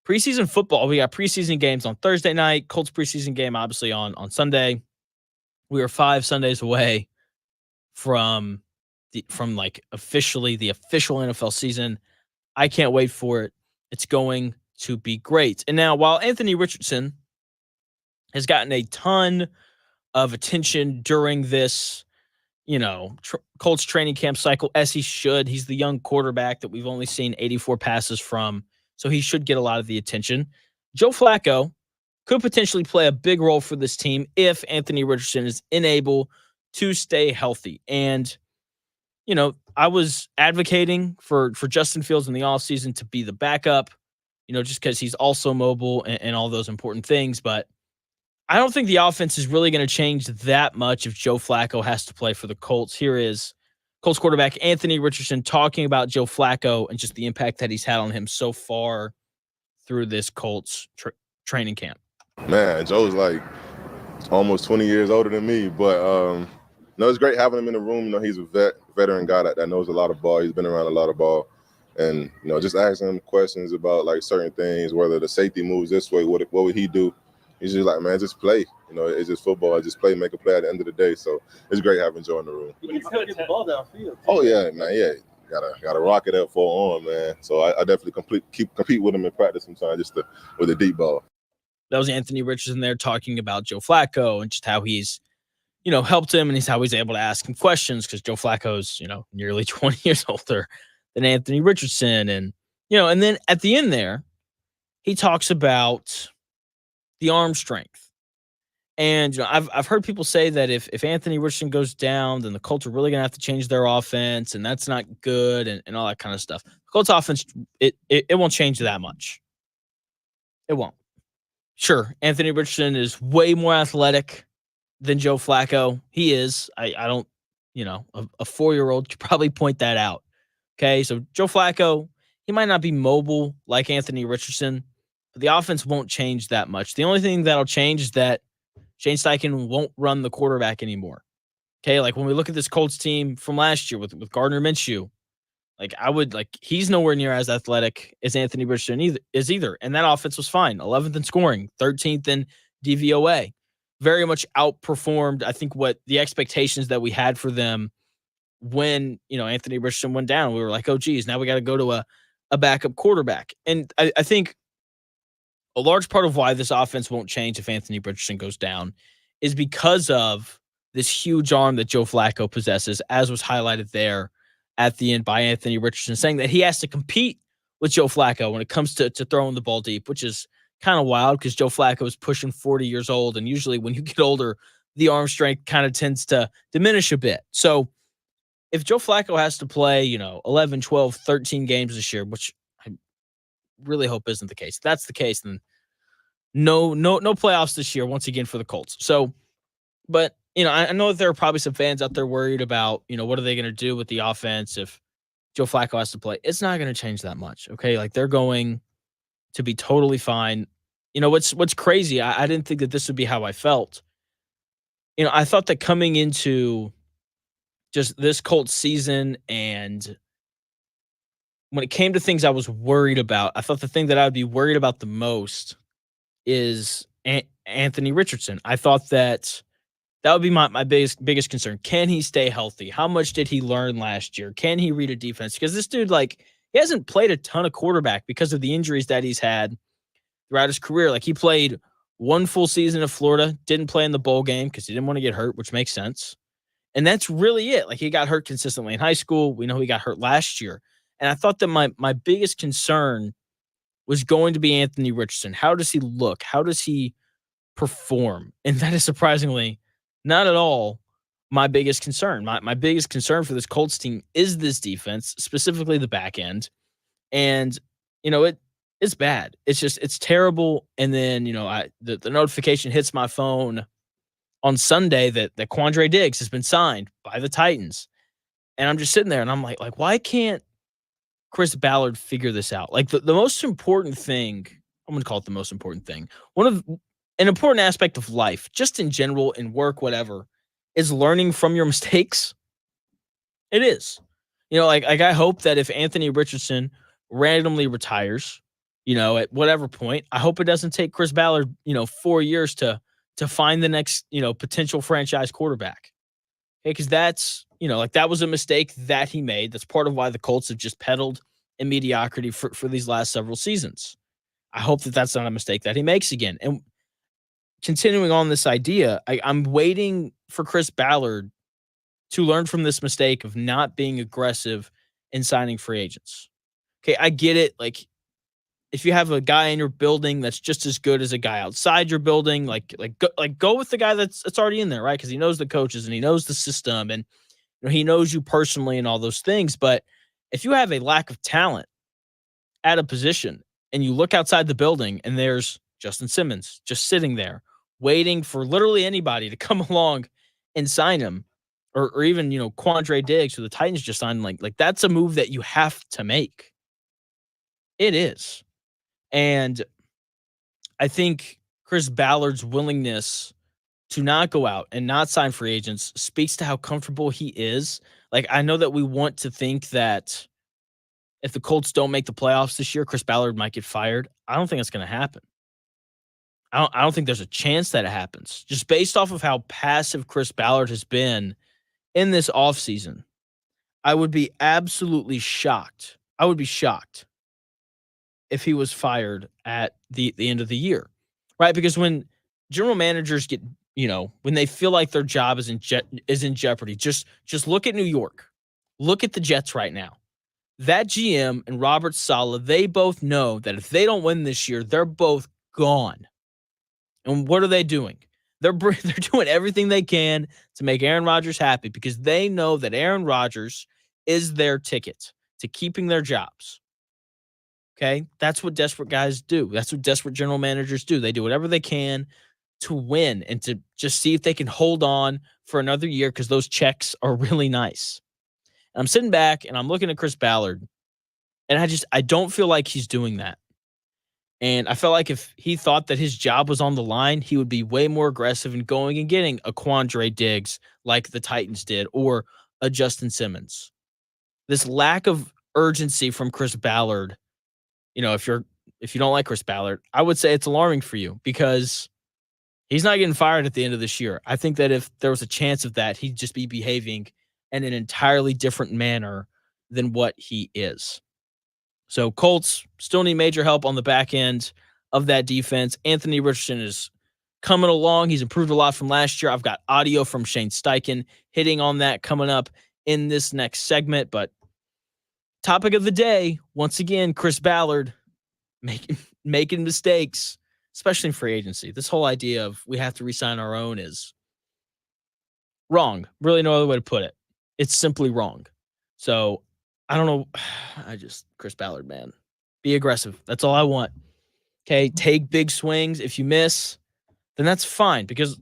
C: Preseason football. We got preseason games on Thursday night. Colts preseason game, obviously, on Sunday. We are 5 Sundays away from officially the official NFL season. I can't wait for it. It's going to be great. And now, while Anthony Richardson has gotten a ton of attention during this, Colts training camp cycle, as he should. He's the young quarterback that we've only seen 84 passes from, so he should get a lot of the attention. Joe Flacco could potentially play a big role for this team if Anthony Richardson is unable to stay healthy. And, I was advocating for Justin Fields in the offseason to be the backup, just because he's also mobile and all those important things. But I don't think the offense is really going to change that much if Joe Flacco has to play for the Colts. Here is Colts quarterback Anthony Richardson talking about Joe Flacco and just the impact that he's had on him so far through this Colts training camp.
G: Man, Joe's like almost 20 years older than me, but it's great having him in the room. He's a veteran guy that knows a lot of ball. He's been around a lot of ball. And, just asking him questions about like certain things, whether the safety moves this way, what would he do? He's just like, man, just play. It's just football. I just play, make a play at the end of the day. So it's great having Joe in the room.
M: He's going to get the ball downfield.
G: Oh, yeah, man, yeah. Gotta rock it up for on, man. So I definitely compete with him in practice sometimes with a deep ball.
C: That was Anthony Richardson there talking about Joe Flacco and just how he's, helped him and how he's able to ask him questions because Joe Flacco's, nearly 20 years older than Anthony Richardson. And, and then at the end there, he talks about the arm strength. And, I've heard people say that if Anthony Richardson goes down, then the Colts are really going to have to change their offense, and that's not good and all that kind of stuff. The Colts offense, it won't change that much. It won't. Sure, Anthony Richardson is way more athletic than Joe Flacco. He is. I don't, a 4-year-old could probably point that out. Okay, so Joe Flacco, he might not be mobile like Anthony Richardson, but the offense won't change that much. The only thing that'll change is that Shane Steichen won't run the quarterback anymore. Okay, like when we look at this Colts team from last year with Gardner Minshew, he's nowhere near as athletic as Anthony Richardson either. And that offense was fine. 11th in scoring, 13th in DVOA. Very much outperformed, I think, what the expectations that we had for them when, Anthony Richardson went down. We were like, oh, geez, now we got to go to a backup quarterback. And I think a large part of why this offense won't change if Anthony Richardson goes down is because of this huge arm that Joe Flacco possesses, as was highlighted there at the end by Anthony Richardson, saying that he has to compete with Joe Flacco when it comes to throwing the ball deep, which is kind of wild because Joe Flacco is pushing 40 years old. And usually when you get older, the arm strength kind of tends to diminish a bit. So if Joe Flacco has to play, 11, 12, 13 games this year, which I really hope isn't the case. If that's the case, then no playoffs this year, once again, for the Colts. So, but, I know that there are probably some fans out there worried about, what are they going to do with the offense if Joe Flacco has to play? It's not going to change that much. Okay. Like they're going to be totally fine. What's crazy, I didn't think that this would be how I felt. I thought that coming into just this Colts season and when it came to things I was worried about, I thought the thing that I would be worried about the most is Anthony Richardson. I thought that would be my biggest concern. Can he stay healthy? How much did he learn last year? Can he read a defense? Because this dude, he hasn't played a ton of quarterback because of the injuries that he's had throughout his career. He played one full season of Florida, didn't play in the bowl game because he didn't want to get hurt, which makes sense. And that's really it. He got hurt consistently in high school. We know he got hurt last year. And I thought that my biggest concern was going to be Anthony Richardson. How does he look? How does he perform? And that is surprisingly not at all my biggest concern. My biggest concern for this Colts team is this defense, specifically the back end. And, it's bad. It's terrible. And then, the notification hits my phone on Sunday that Quandre Diggs has been signed by the Titans. And I'm just sitting there and I'm like, why can't Chris Ballard figure this out? Like the most important thing, I'm going to call it the most important thing. An important aspect of life, just in general, in work, whatever, is learning from your mistakes. It is. Like I hope that if Anthony Richardson randomly retires, at whatever point, I hope it doesn't take Chris Ballard, 4 years to find the next, potential franchise quarterback. Okay, because that's, that was a mistake that he made. That's part of why the Colts have just peddled in mediocrity for these last several seasons. I hope that that's not a mistake that he makes again. And continuing on this idea, I'm waiting for Chris Ballard to learn from this mistake of not being aggressive in signing free agents. Okay, I get it. Like, if you have a guy in your building that's just as good as a guy outside your building, go with the guy that's already in there, right? Because he knows the coaches and he knows the system and he knows you personally and all those things. But if you have a lack of talent at a position and you look outside the building and there's Justin Simmons just sitting there waiting for literally anybody to come along and sign him, or even Quandre Diggs, who the Titans just signed, like that's a move that you have to make. It is. And I think Chris Ballard's willingness to not go out and not sign free agents speaks to how comfortable he is. Like, I know that we want to think that if the Colts don't make the playoffs this year, Chris Ballard might get fired. I don't think that's going to happen. I don't think there's a chance that it happens. Just based off of how passive Chris Ballard has been in this offseason, I would be absolutely shocked. I would be shocked if he was fired at the end of the year, right? Because when general managers get, when they feel like their job is in jeopardy, just look at New York. Look at the Jets right now. That GM and Robert Saleh, they both know that if they don't win this year, they're both gone. And what are they doing? They're doing everything they can to make Aaron Rodgers happy because they know that Aaron Rodgers is their ticket to keeping their jobs. Okay? That's what desperate guys do. That's what desperate general managers do. They do whatever they can to win and to just see if they can hold on for another year because those checks are really nice. And I'm sitting back and I'm looking at Chris Ballard, and I don't feel like he's doing that. And I felt like if he thought that his job was on the line, he would be way more aggressive in going and getting a Quandre Diggs like the Titans did, or a Justin Simmons. This lack of urgency from Chris Ballard, if you don't like Chris Ballard, I would say it's alarming for you because he's not getting fired at the end of this year. I think that if there was a chance of that, he'd just be behaving in an entirely different manner than what he is. So Colts still need major help on the back end of that defense. Anthony Richardson is coming along. He's improved a lot from last year. I've got audio from Shane Steichen hitting on that coming up in this next segment. But topic of the day, once again, Chris Ballard making mistakes, especially in free agency. This whole idea of we have to re-sign our own is wrong. Really no other way to put it. It's simply wrong. So I don't know. Chris Ballard, man, be aggressive. That's all I want. Okay. Take big swings. If you miss, then that's fine. Because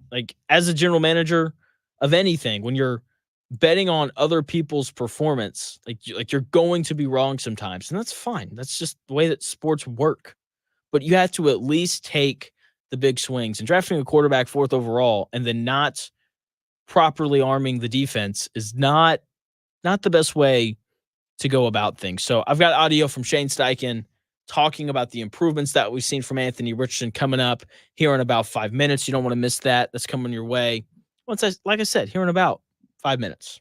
C: as a general manager of anything, when you're betting on other people's performance, you're going to be wrong sometimes, and that's fine. That's just the way that sports work. But you have to at least take the big swings. And drafting a quarterback 4th overall and then not properly arming the defense is not the best way to go about things. So I've got audio from Shane Steichen talking about the improvements that we've seen from Anthony Richardson coming up here in about 5 minutes. You don't want to miss that. That's coming your way. Like I said, here in about 5 minutes.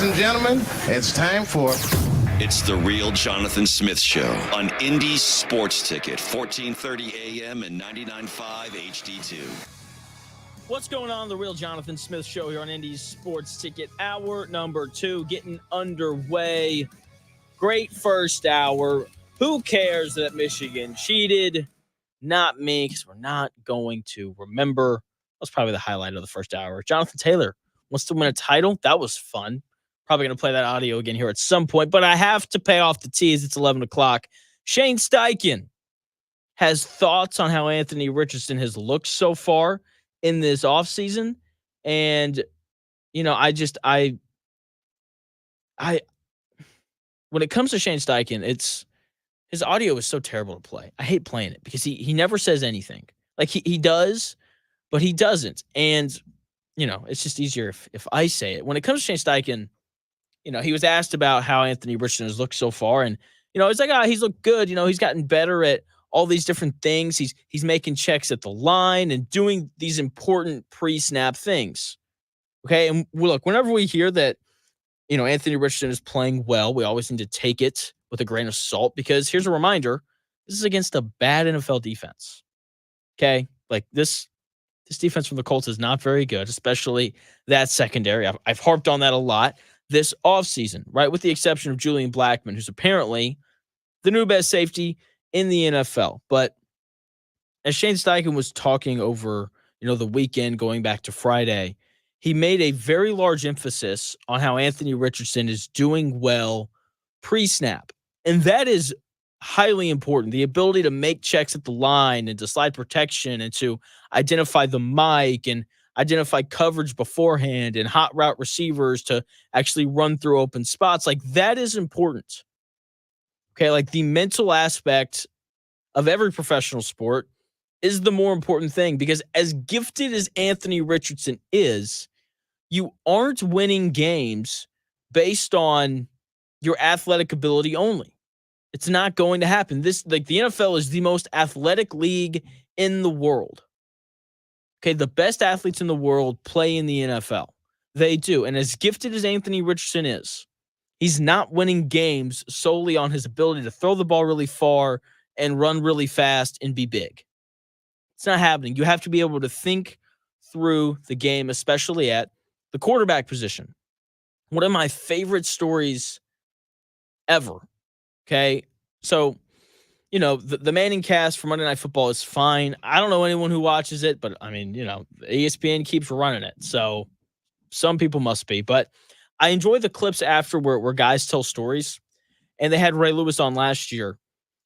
A: and gentlemen, it's time for...
B: It's the Real Jonathan Smith Show on Indy Sports Ticket, 1430 AM and 99.5 HD2.
C: What's going on? The Real Jonathan Smith Show here on Indy Sports Ticket. Hour number 2 getting underway. Great first hour. Who cares that Michigan cheated? Not me, because we're not going to remember. That was probably the highlight of the first hour. Jonathan Taylor wants to win a title. That was fun. Probably going to play that audio again here at some point, but I have to pay off the tease. It's 11 o'clock. Shane Steichen has thoughts on how Anthony Richardson has looked so far in this offseason. And, you know, when it comes to Shane Steichen, his audio is so terrible to play. I hate playing it because he never says anything. Like he does, but he doesn't. And, you know, it's just easier if I say it. When it comes to Shane Steichen, you know, he was asked about how Anthony Richardson has looked so far. And, you know, it's like, he's looked good. You know, he's gotten better at all these different things. He's making checks at the line and doing these important pre-snap things. Okay. And look, whenever we hear that, you know, Anthony Richardson is playing well, we always need to take it with a grain of salt, because here's a reminder. This is against a bad NFL defense. Okay. Like this defense from the Colts is not very good, especially that secondary. I've harped on that a lot this offseason, right? With the exception of Julian Blackmon, who's apparently the new best safety in the NFL. But as Shane Steichen was talking over, you know, the weekend going back to Friday, he made a very large emphasis on how Anthony Richardson is doing well pre-snap. And that is highly important. The ability to make checks at the line and to slide protection and to identify the mic and identify coverage beforehand and hot route receivers to actually run through open spots. Like, that is important. Okay, like the mental aspect of every professional sport is the more important thing, because as gifted as Anthony Richardson is, you aren't winning games based on your athletic ability only. It's not going to happen. The NFL is the most athletic league in the world. Okay, the best athletes in the world play in the NFL. They do. And as gifted as Anthony Richardson is, he's not winning games solely on his ability to throw the ball really far and run really fast and be big. It's not happening. You have to be able to think through the game, especially at the quarterback position. One of my favorite stories ever. Okay, so, you know, the Manning cast for Monday Night Football is fine. I don't know anyone who watches it, but I mean, you know, ESPN keeps running it, so some people must be. But I enjoy the clips after where guys tell stories, and they had Ray Lewis on last year,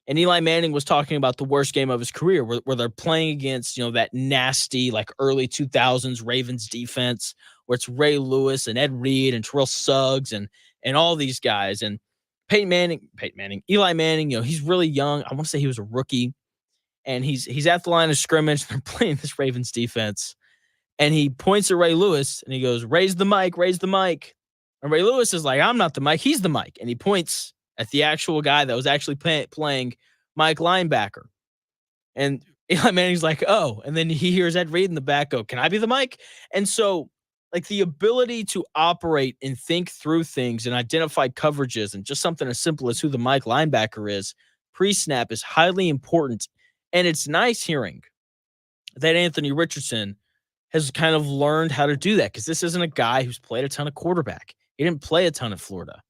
C: and Eli Manning was talking about the worst game of his career, where they're playing against, you know, that nasty, like early 2000s Ravens defense, where it's Ray Lewis and Ed Reed and Terrell Suggs and all these guys. And Eli Manning, you know, he's really young. I want to say he was a rookie, and he's at the line of scrimmage. They're playing this Ravens defense, and he points at Ray Lewis, and he goes, raise the mic. And Ray Lewis is like, I'm not the mic, he's the mic. And he points at the actual guy that was actually playing Mike linebacker. And Eli Manning's like, oh. And then he hears Ed Reed in the back go, can I be the mic? And so, like, the ability to operate and think through things and identify coverages and just something as simple as who the Mike linebacker is pre-snap is highly important. And it's nice hearing that Anthony Richardson has kind of learned how to do that, because this isn't a guy who's played a ton of quarterback. He didn't play a ton at Florida.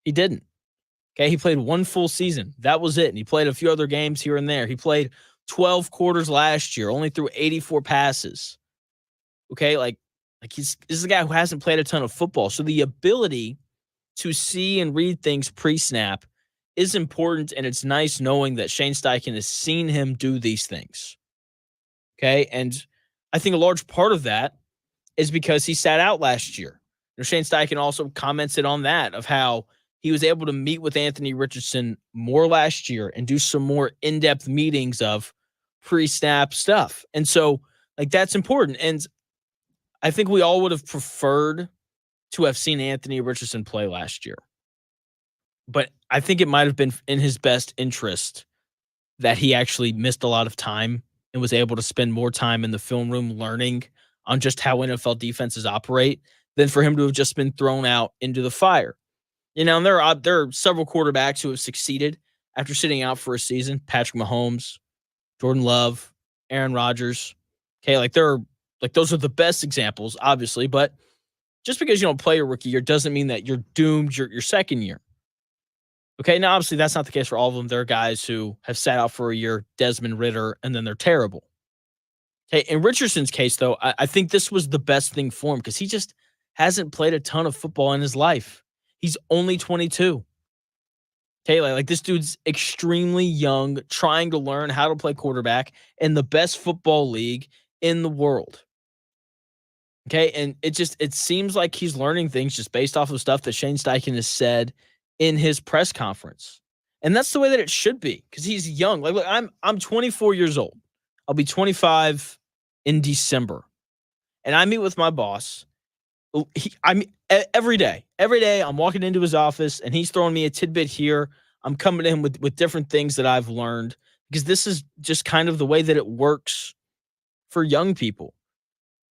C: He didn't. Okay, he played one full season. That was it. And he played a few other games here and there. He played 12 quarters last year, only threw 84 passes. Okay, this is a guy who hasn't played a ton of football. So the ability to see and read things pre-snap is important, and it's nice knowing that Shane Steichen has seen him do these things. Okay, and I think a large part of that is because he sat out last year. You know, Shane Steichen also commented on that, of how he was able to meet with Anthony Richardson more last year and do some more in-depth meetings of pre-snap stuff. And so, like, that's important. And I think we all would have preferred to have seen Anthony Richardson play last year. But I think it might have been in his best interest that he actually missed a lot of time and was able to spend more time in the film room learning on just how NFL defenses operate, than for him to have just been thrown out into the fire. And there are several quarterbacks who have succeeded after sitting out for a season. Patrick Mahomes, Jordan Love, Aaron Rodgers. Okay, those are the best examples, obviously, but just because you don't play your rookie year doesn't mean that you're doomed your second year. Okay, now obviously that's not the case for all of them. There are guys who have sat out for a year, Desmond Ridder, and then they're terrible. Okay, in Richardson's case, though, I think this was the best thing for him because he just hasn't played a ton of football in his life. He's only 22. Okay, like this dude's extremely young, trying to learn how to play quarterback in the best football league in the world. Okay, and it seems like he's learning things just based off of stuff that Shane Steichen has said in his press conference. And that's the way that it should be because he's young. Like, look, I'm 24 years old. I'll be 25 in December. And I meet with my boss. Every day I'm walking into his office and he's throwing me a tidbit here. I'm coming to him with different things that I've learned because this is just kind of the way that it works for young people.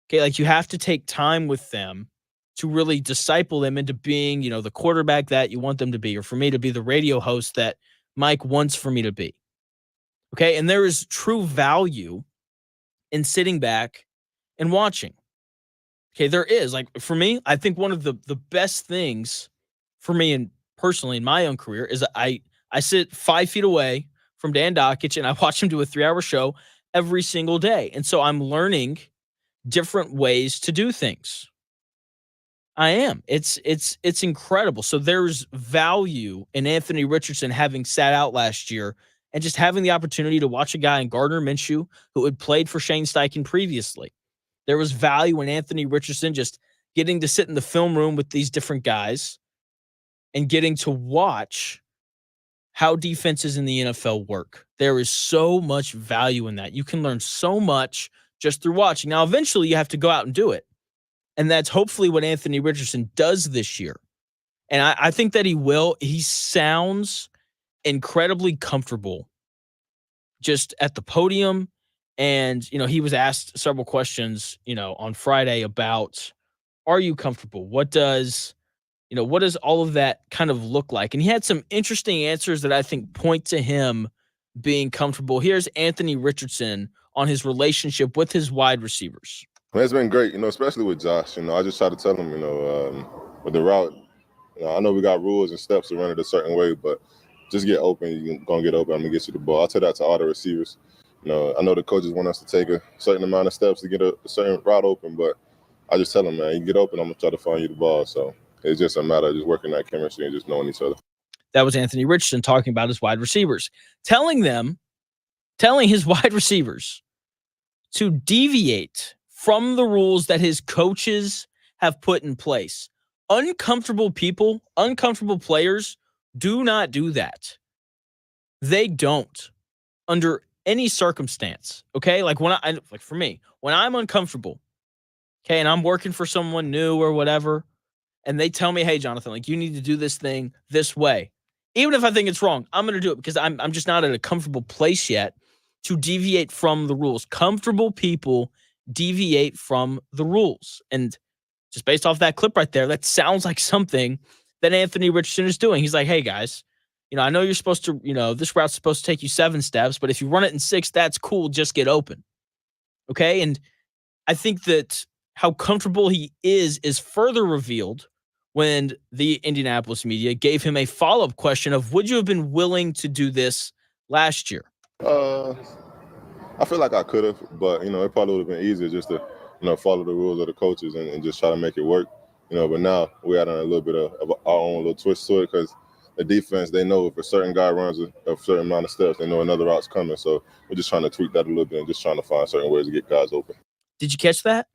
C: Okay, like you have to take time with them to really disciple them into being, the quarterback that you want them to be, or for me to be the radio host that Mike wants for me to be. Okay, and there is true value in sitting back and watching. Okay, there is. Like for me, I think one of the best things for me and personally in my own career is I sit 5 feet away from Dan Dockich and I watch him do a 3-hour show every single day. And so I'm learning different ways to do things. I am. It's incredible. So there's value in Anthony Richardson having sat out last year and just having the opportunity to watch a guy in Gardner Minshew who had played for Shane Steichen previously. There was value in Anthony Richardson just getting to sit in the film room with these different guys and getting to watch how defenses in the NFL work. There is so much value in that. You can learn so much just through watching. Now, eventually you have to go out and do it. And that's hopefully what Anthony Richardson does this year. And I think that he will. He sounds incredibly comfortable just at the podium. And, he was asked several questions, on Friday about, are you comfortable? What does all of that kind of look like? And he had some interesting answers that I think point to him being comfortable. Here's Anthony Richardson on his relationship with his wide receivers.
G: Well, it's been great, especially with Josh. I just try to tell him, with the route, I know we got rules and steps to run it a certain way, but just get open. You're going to get open. I'm going to get you the ball. I tell that to all the receivers. I know the coaches want us to take a certain amount of steps to get a certain route open, but I just tell them, man, you get open, I'm going to try to find you the ball. So it's just a matter of just working that chemistry and just knowing each other.
C: That was Anthony Richardson talking about his wide receivers, telling his wide receivers to deviate from the rules that his coaches have put in place. Uncomfortable people, uncomfortable players do not do that. They don't under any circumstance. Okay. Like for me, when I'm uncomfortable, okay, and I'm working for someone new or whatever, and they tell me, hey, Jonathan, like you need to do this thing this way. Even if I think it's wrong, I'm going to do it because I'm just not at a comfortable place yet to deviate from the rules. Comfortable people deviate from the rules. And just based off that clip right there, that sounds like something that Anthony Richardson is doing. He's like, hey, guys, I know you're supposed to, this route's supposed to take you 7 steps, but if you run it in 6, that's cool. Just get open. Okay. And I think that how comfortable he is further revealed when the Indianapolis media gave him a follow-up question of, would you have been willing to do this last year?
G: I feel like I could have, but, it probably would have been easier just to, follow the rules of the coaches and just try to make it work. But now we add on a little bit of our own little twist to it because the defense, they know if a certain guy runs a certain amount of steps, they know another route's coming. So we're just trying to tweak that a little bit and just trying to find certain ways to get guys open.
C: Did you catch that?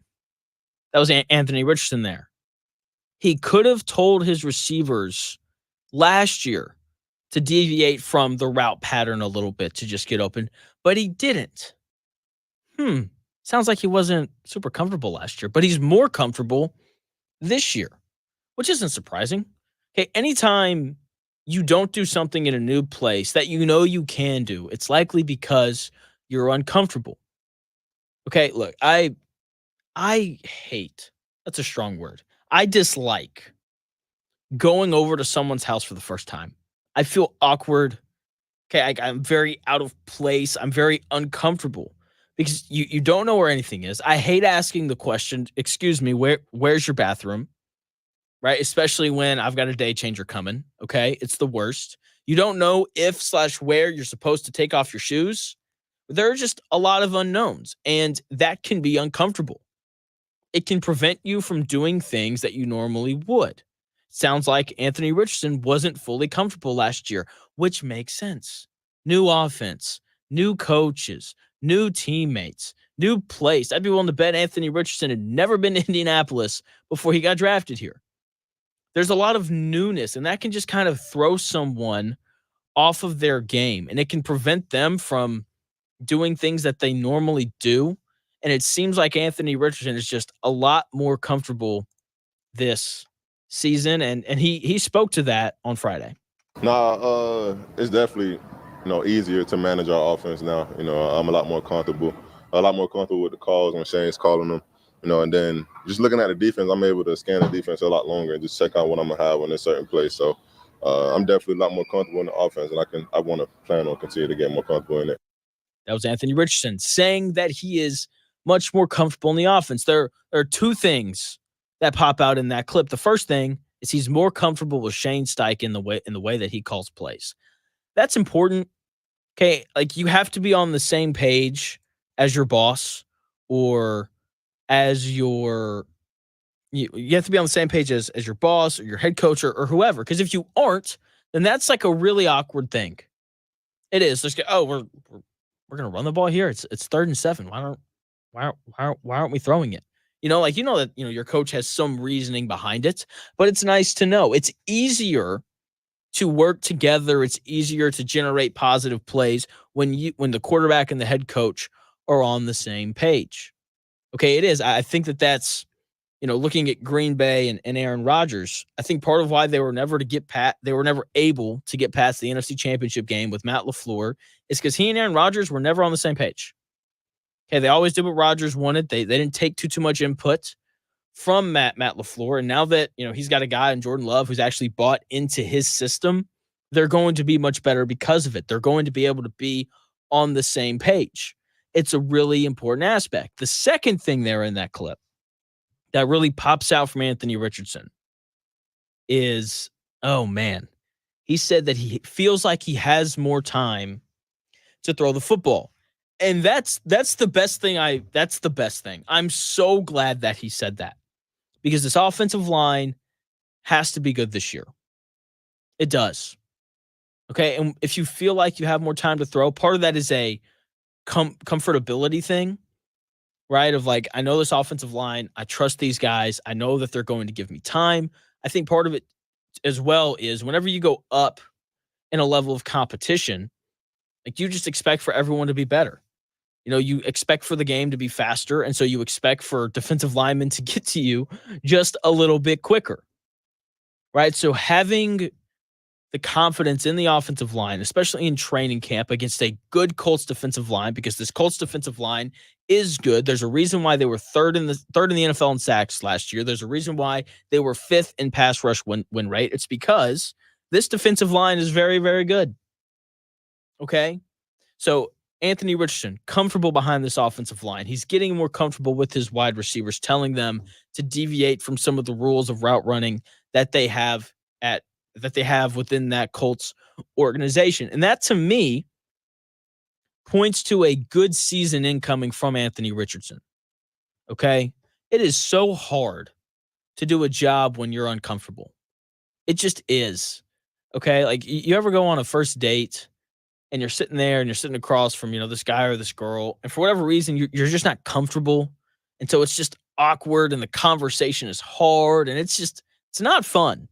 C: That was Anthony Richardson there. He could have told his receivers last year to deviate from the route pattern a little bit to just get open, but he didn't. Sounds like he wasn't super comfortable last year, but he's more comfortable this year, which isn't surprising. Okay, anytime you don't do something in a new place that you can do, it's likely because you're uncomfortable. Okay, look, I hate, that's a strong word. I dislike going over to someone's house for the first time. I feel awkward. Okay, I'm very out of place. I'm very uncomfortable because you don't know where anything is. I hate asking the question, excuse me, where's your bathroom? Right? Especially when I've got a day changer coming. Okay. It's the worst. You don't know if/where you're supposed to take off your shoes. There are just a lot of unknowns, and that can be uncomfortable. It can prevent you from doing things that you normally would. Sounds like Anthony Richardson wasn't fully comfortable last year, which makes sense. New offense, new coaches, new teammates, new place. I'd be willing to bet Anthony Richardson had never been to Indianapolis before he got drafted here. There's a lot of newness, and that can just kind of throw someone off of their game, and it can prevent them from doing things that they normally do. And it seems like Anthony Richardson is just a lot more comfortable this season, and he spoke to that on Friday.
G: It's definitely easier to manage our offense now. I'm a lot more comfortable with the calls when Shane's calling them. And then just looking at the defense, I'm able to scan the defense a lot longer and just check out what I'm gonna have in a certain place. So I'm definitely a lot more comfortable in the offense, and I want to plan on continue to get more comfortable in it.
C: That was Anthony Richardson saying that he is much more comfortable in the offense. There are two things that pop out in that clip. The first thing is he's more comfortable with Shane Steichen in the way that he calls plays. That's important. Okay, like you have to be on the same page as your boss or as your you have to be on the same page as your boss or your head coach or whoever. Because if you aren't, then that's like a really awkward thing. It is. Just we're gonna run the ball here. It's 3rd and 7. Why aren't we throwing it? That your coach has some reasoning behind it, but it's nice to know. It's easier to work together. It's easier to generate positive plays when the quarterback and the head coach are on the same page. Okay, it is. I think that's looking at Green Bay and Aaron Rodgers. I think part of why they were never able to get past the NFC Championship game with Matt LaFleur is because he and Aaron Rodgers were never on the same page. Okay, they always did what Rodgers wanted. They didn't take too much input from Matt LaFleur. And now that he's got a guy in Jordan Love who's actually bought into his system, they're going to be much better because of it. They're going to be able to be on the same page. It's a really important aspect. The second thing there in that clip that really pops out from Anthony Richardson is, oh man, he said that he feels like he has more time to throw the football. And that's the best thing. That's the best thing. I'm so glad that he said that because this offensive line has to be good this year. It does. Okay. And if you feel like you have more time to throw, part of that is a comfortability thing, right? Of like, I know this offensive line. I trust these guys. I know that they're going to give me time. I think part of it as well is whenever you go up in a level of competition, like you just expect for everyone to be better. You expect for the game to be faster, and so you expect for defensive linemen to get to you just a little bit quicker, right? So having the confidence in the offensive line, especially in training camp against a good Colts defensive line, because this Colts defensive line is good. There's a reason why they were third in the NFL in sacks last year. There's a reason why they were 5th in pass rush win rate. It's because this defensive line is very, very good. Okay? So Anthony Richardson, comfortable behind this offensive line. He's getting more comfortable with his wide receivers, telling them to deviate from some of the rules of route running that they have within that Colts organization. And that, to me, points to a good season incoming from Anthony Richardson. Okay? It is so hard to do a job when you're uncomfortable. It just is. Okay? Like, you ever go on a first date and you're sitting there and you're sitting across from, this guy or this girl, and for whatever reason, you're just not comfortable. And so it's just awkward and the conversation is hard and it's not fun.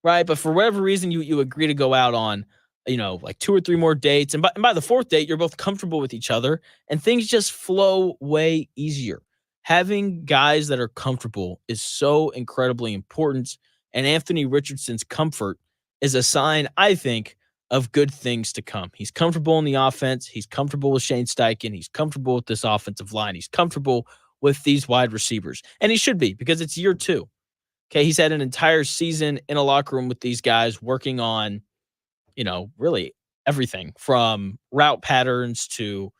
C: Right. But for whatever reason, you agree to go out on, like 2 or 3 more dates. And by the 4th date, you're both comfortable with each other and things just flow way easier. Having guys that are comfortable is so incredibly important. And Anthony Richardson's comfort is a sign, I think, of good things to come. He's comfortable in the offense. He's comfortable with Shane Steichen. He's comfortable with this offensive line. He's comfortable with these wide receivers. And he should be, because it's year 2. Okay, he's had an entire season in a locker room with these guys working on, really everything from route patterns to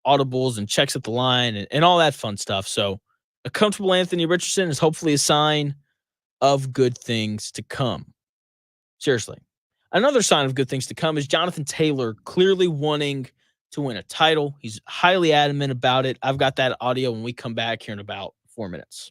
C: audibles and checks at the line and all that fun stuff. So a comfortable Anthony Richardson is hopefully a sign of good things to come. Seriously. Another sign of good things to come is Jonathan Taylor clearly wanting to win a title. He's highly adamant about it. I've got that audio when we come back here in about 4 minutes.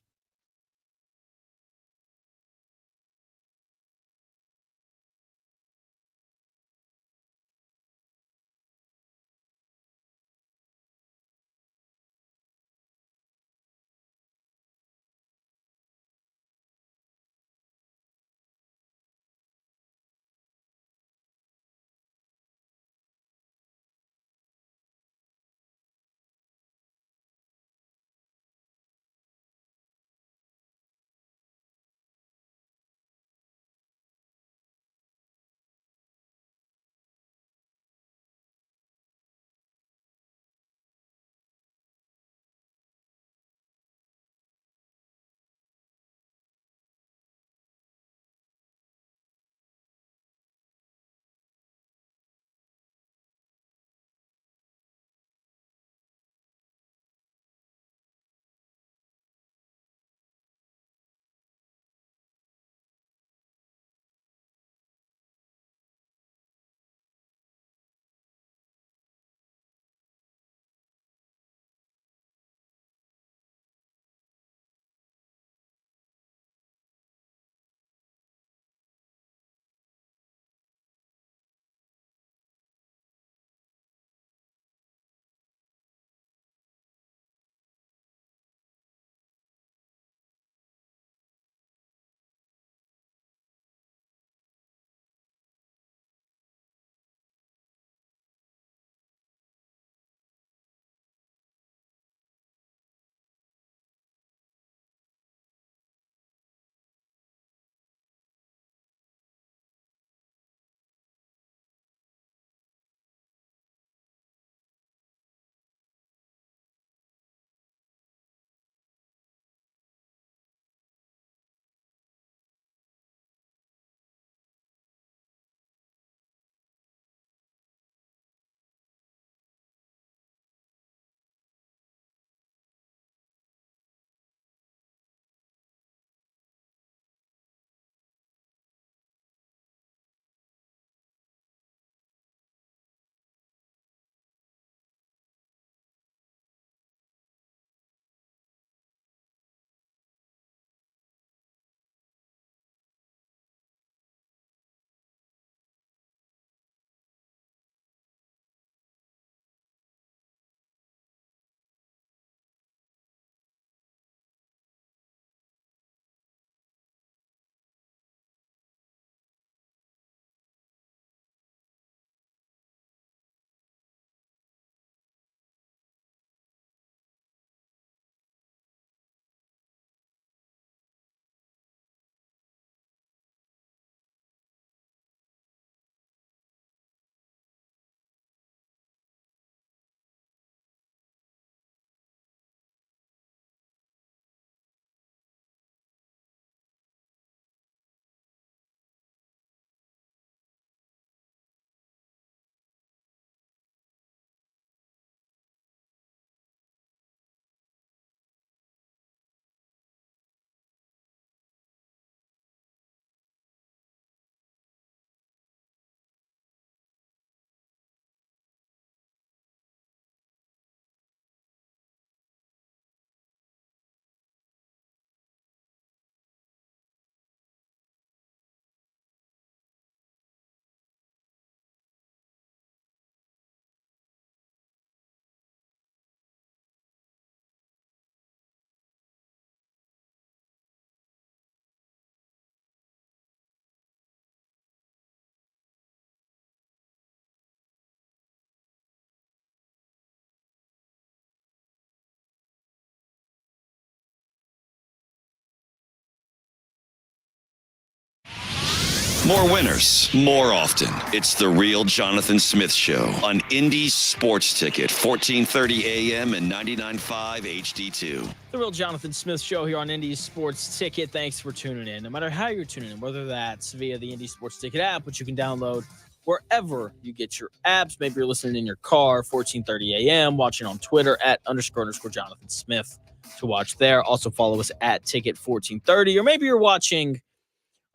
B: More winners, more often. It's the real Jonathan Smith Show on Indy Sports Ticket, 1430 AM and 99.5 HD2.
C: The real Jonathan Smith Show here on Indy Sports Ticket. Thanks for tuning in. No matter how you're tuning in, whether that's via the Indy Sports Ticket app, which you can download wherever you get your apps. Maybe you're listening in your car, 1430 AM, watching on Twitter at _ Jonathan Smith to watch there. Also follow us at Ticket 1430, or maybe you're watching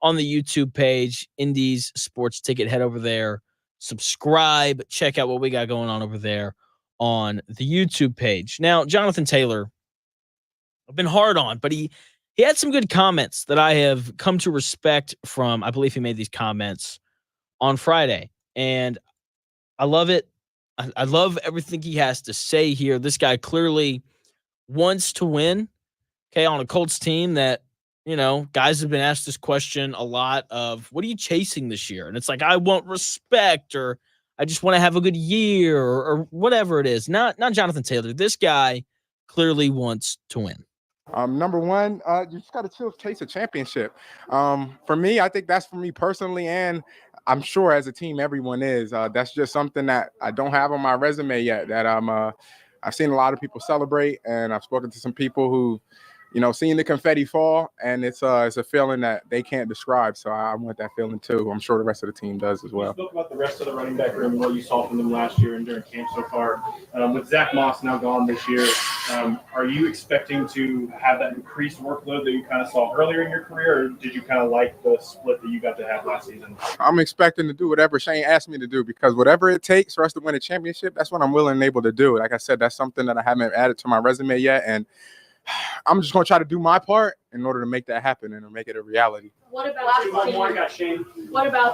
C: on the YouTube page, Indy's Sports Ticket. Head over there, subscribe, check out what we got going on over there on the YouTube page. Now, Jonathan Taylor, I've been hard on, but he had some good comments that I have come to respect from. I believe he made these comments on Friday, and I love it. I love everything he has to say here. This guy clearly wants to win, okay, on a Colts team that, you know, guys have been asked this question a lot of, what are you chasing this year? And it's like, I want respect, or I just want to have a good year, or whatever it is. Not Jonathan Taylor. This guy clearly wants to win.
D: Number one, you just got to chase a championship. For me, I think that's for me personally, and I'm sure as a team, everyone is. That's just something that I don't have on my resume yet, that I've seen a lot of people celebrate, and I've spoken to some people who, you know, seeing the confetti fall, and it's a feeling that they can't describe. So I want that feeling too. I'm sure the rest of the team does as well.
E: You spoke about the rest of the running back room and what you saw from them last year and during camp so far. With Zach Moss now gone this year, are you expecting to have that increased workload that you kind of saw earlier in your career, or did you kind of like the split that you got to have last season?
D: I'm expecting to do whatever Shane asked me to do, because whatever it takes for us to win a championship, that's what I'm willing and able to do. Like I said, that's something that I haven't added to my resume yet, and I'm just going to try to do my part in order to make that happen and to make it a reality.
F: What about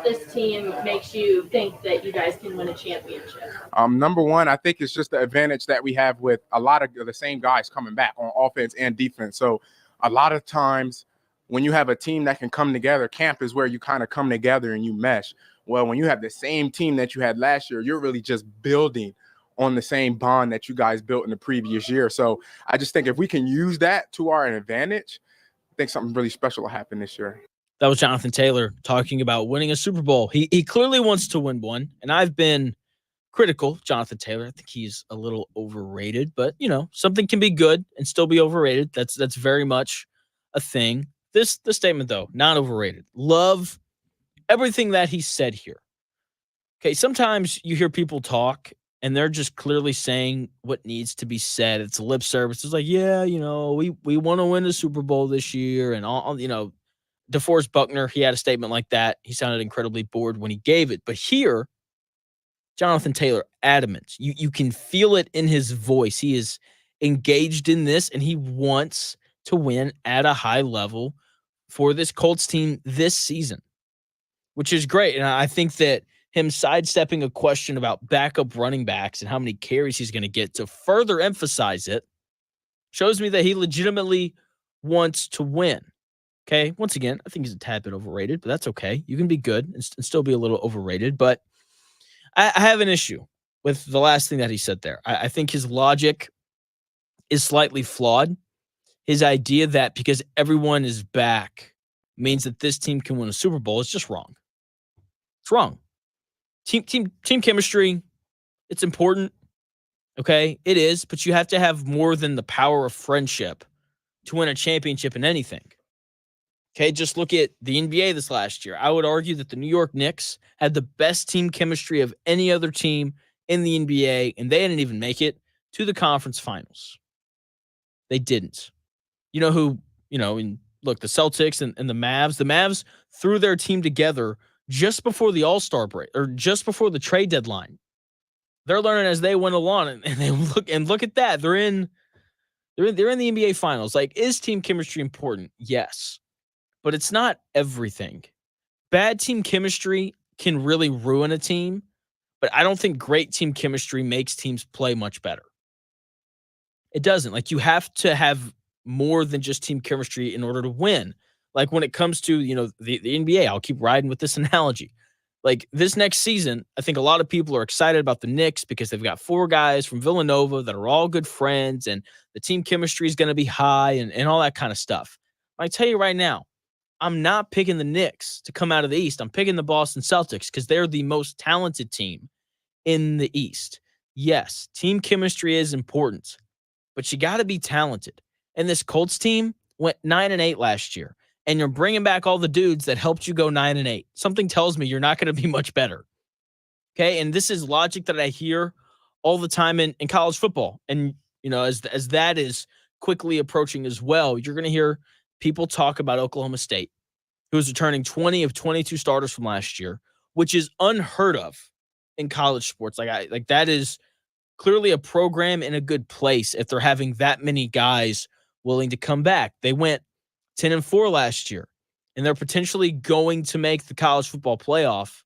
F: this team makes you think that you guys can win a championship?
D: Number one, I think it's just the advantage that we have with a lot of the same guys coming back on offense and defense. So a lot of times when you have a team that can come together, camp is where you kind of come together and you mesh. Well, when you have the same team that you had last year, you're really just building on the same bond that you guys built in the previous year. So I just think if we can use that to our advantage, I think something really special will happen this year.
C: That was Jonathan Taylor talking about winning a Super Bowl. He clearly wants to win one, and I've been critical of Jonathan Taylor. I think he's a little overrated, but, you know, something can be good and still be overrated. That's very much a thing. This statement, though, not overrated. Love everything that he said here. Okay, sometimes you hear people talk, and they're just clearly saying what needs to be said. It's lip service. It's like, yeah, you know, we want to win the Super Bowl this year. And all, you know, DeForest Buckner, he had a statement like that. He sounded incredibly bored when he gave it. But here, Jonathan Taylor, adamant. You can feel it in his voice. He is engaged in this, and he wants to win at a high level for this Colts team this season, which is great. And I think that him sidestepping a question about backup running backs and how many carries he's going to get to further emphasize it shows me that he legitimately wants to win. Okay. Once again, I think he's a tad bit overrated, but that's okay. You can be good and still be a little overrated. But I have an issue with the last thing that he said there. I think his logic is slightly flawed. His idea that because everyone is back means that this team can win a Super Bowl is just wrong. It's wrong. Team chemistry, it's important. Okay, it is, but you have to have more than the power of friendship to win a championship in anything. Okay, just look at the NBA this last year. I would argue that the New York Knicks had the best team chemistry of any other team in the NBA, and they didn't even make it to the conference finals. They didn't. You know who, look, the Celtics and the Mavs threw their team together just before the All-Star break, or just before the trade deadline. They're learning as they went along, and they look at that. They're in the NBA finals. Like, is team chemistry important? Yes. But it's not everything. Bad team chemistry can really ruin a team, but I don't think great team chemistry makes teams play much better. It doesn't. Like, you have to have more than just team chemistry in order to win. Like, when it comes to, the NBA, I'll keep riding with this analogy. Like, this next season, I think a lot of people are excited about the Knicks because they've got 4 guys from Villanova that are all good friends, and the team chemistry is going to be high and all that kind of stuff. I tell you right now, I'm not picking the Knicks to come out of the East. I'm picking the Boston Celtics because they're the most talented team in the East. Yes, team chemistry is important, but you got to be talented. And this Colts team went 9-8 last year, and you're bringing back all the dudes that helped you go 9-8. Something tells me you're not going to be much better. Okay, and this is logic that I hear all the time in college football. And, as that is quickly approaching as well, you're going to hear people talk about Oklahoma State, who is returning 20 of 22 starters from last year, which is unheard of in college sports. Like that is clearly a program in a good place if they're having that many guys willing to come back. They went 10-4 last year, and they're potentially going to make the college football playoff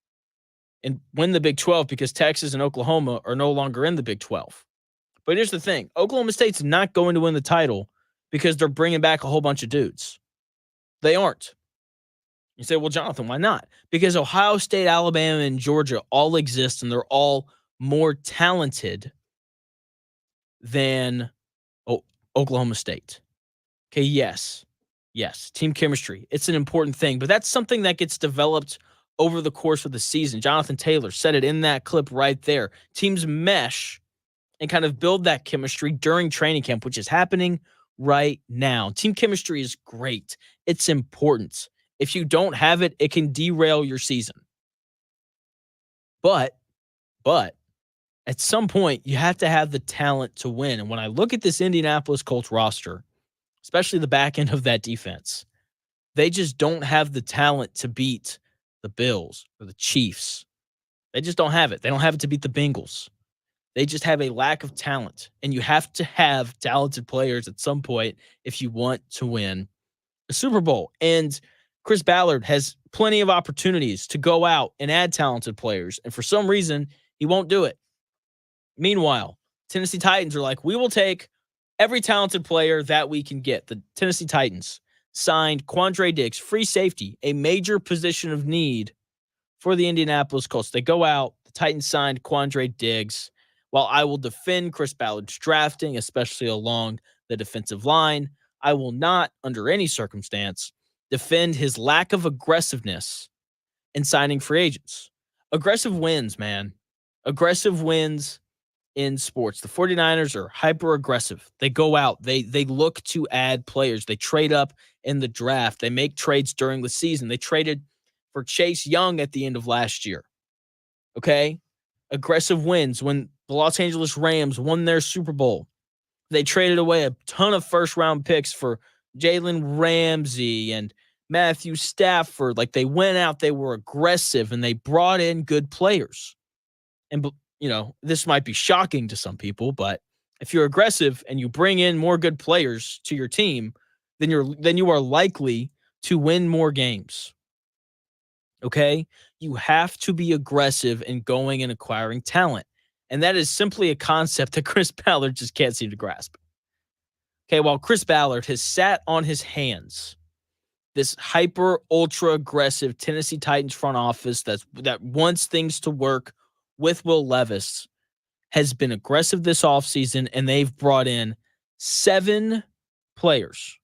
C: and win the Big 12 because Texas and Oklahoma are no longer in the Big 12. But here's the thing. Oklahoma State's not going to win the title because they're bringing back a whole bunch of dudes. They aren't. You say, well, Jonathan, why not? Because Ohio State, Alabama, and Georgia all exist, and they're all more talented than Oklahoma State. Okay, yes, team chemistry. It's an important thing, but that's something that gets developed over the course of the season. Jonathan Taylor said it in that clip right there. Teams mesh and kind of build that chemistry during training camp, which is happening right now. Team chemistry is great. It's important. If you don't have it, it can derail your season. But at some point, you have to have the talent to win. And when I look at this Indianapolis Colts roster, especially the back end of that defense, they just don't have the talent to beat the Bills or the Chiefs. They just don't have it. They don't have it to beat the Bengals. They just have a lack of talent. And you have to have talented players at some point if you want to win a Super Bowl. And Chris Ballard has plenty of opportunities to go out and add talented players. And for some reason, he won't do it. Meanwhile, Tennessee Titans are like, we will take every talented player that we can get. The Tennessee Titans signed Quandre Diggs, free safety, a major position of need for the Indianapolis Colts. They go out. The Titans signed Quandre Diggs. While I will defend Chris Ballard's drafting, especially along the defensive line, I will not, under any circumstance, defend his lack of aggressiveness in signing free agents. Aggressive wins, man. Aggressive wins in sports. The 49ers are hyper aggressive. They go out. They look to add players. They trade up in the draft. They make trades during the season. They traded for Chase Young at the end of last year. Okay? Aggressive wins. When the Los Angeles Rams won their Super Bowl, they traded away a ton of first-round picks for Jalen Ramsey and Matthew Stafford. Like, they went out, they were aggressive, and they brought in good players. And, this might be shocking to some people, but if you're aggressive and you bring in more good players to your team, then you are likely to win more games. Okay? You have to be aggressive in going and acquiring talent. And that is simply a concept that Chris Ballard just can't seem to grasp. Okay, while Chris Ballard has sat on his hands, this hyper, ultra aggressive Tennessee Titans front office that wants things to work with Will Levis has been aggressive this offseason, and they've brought in 7 players.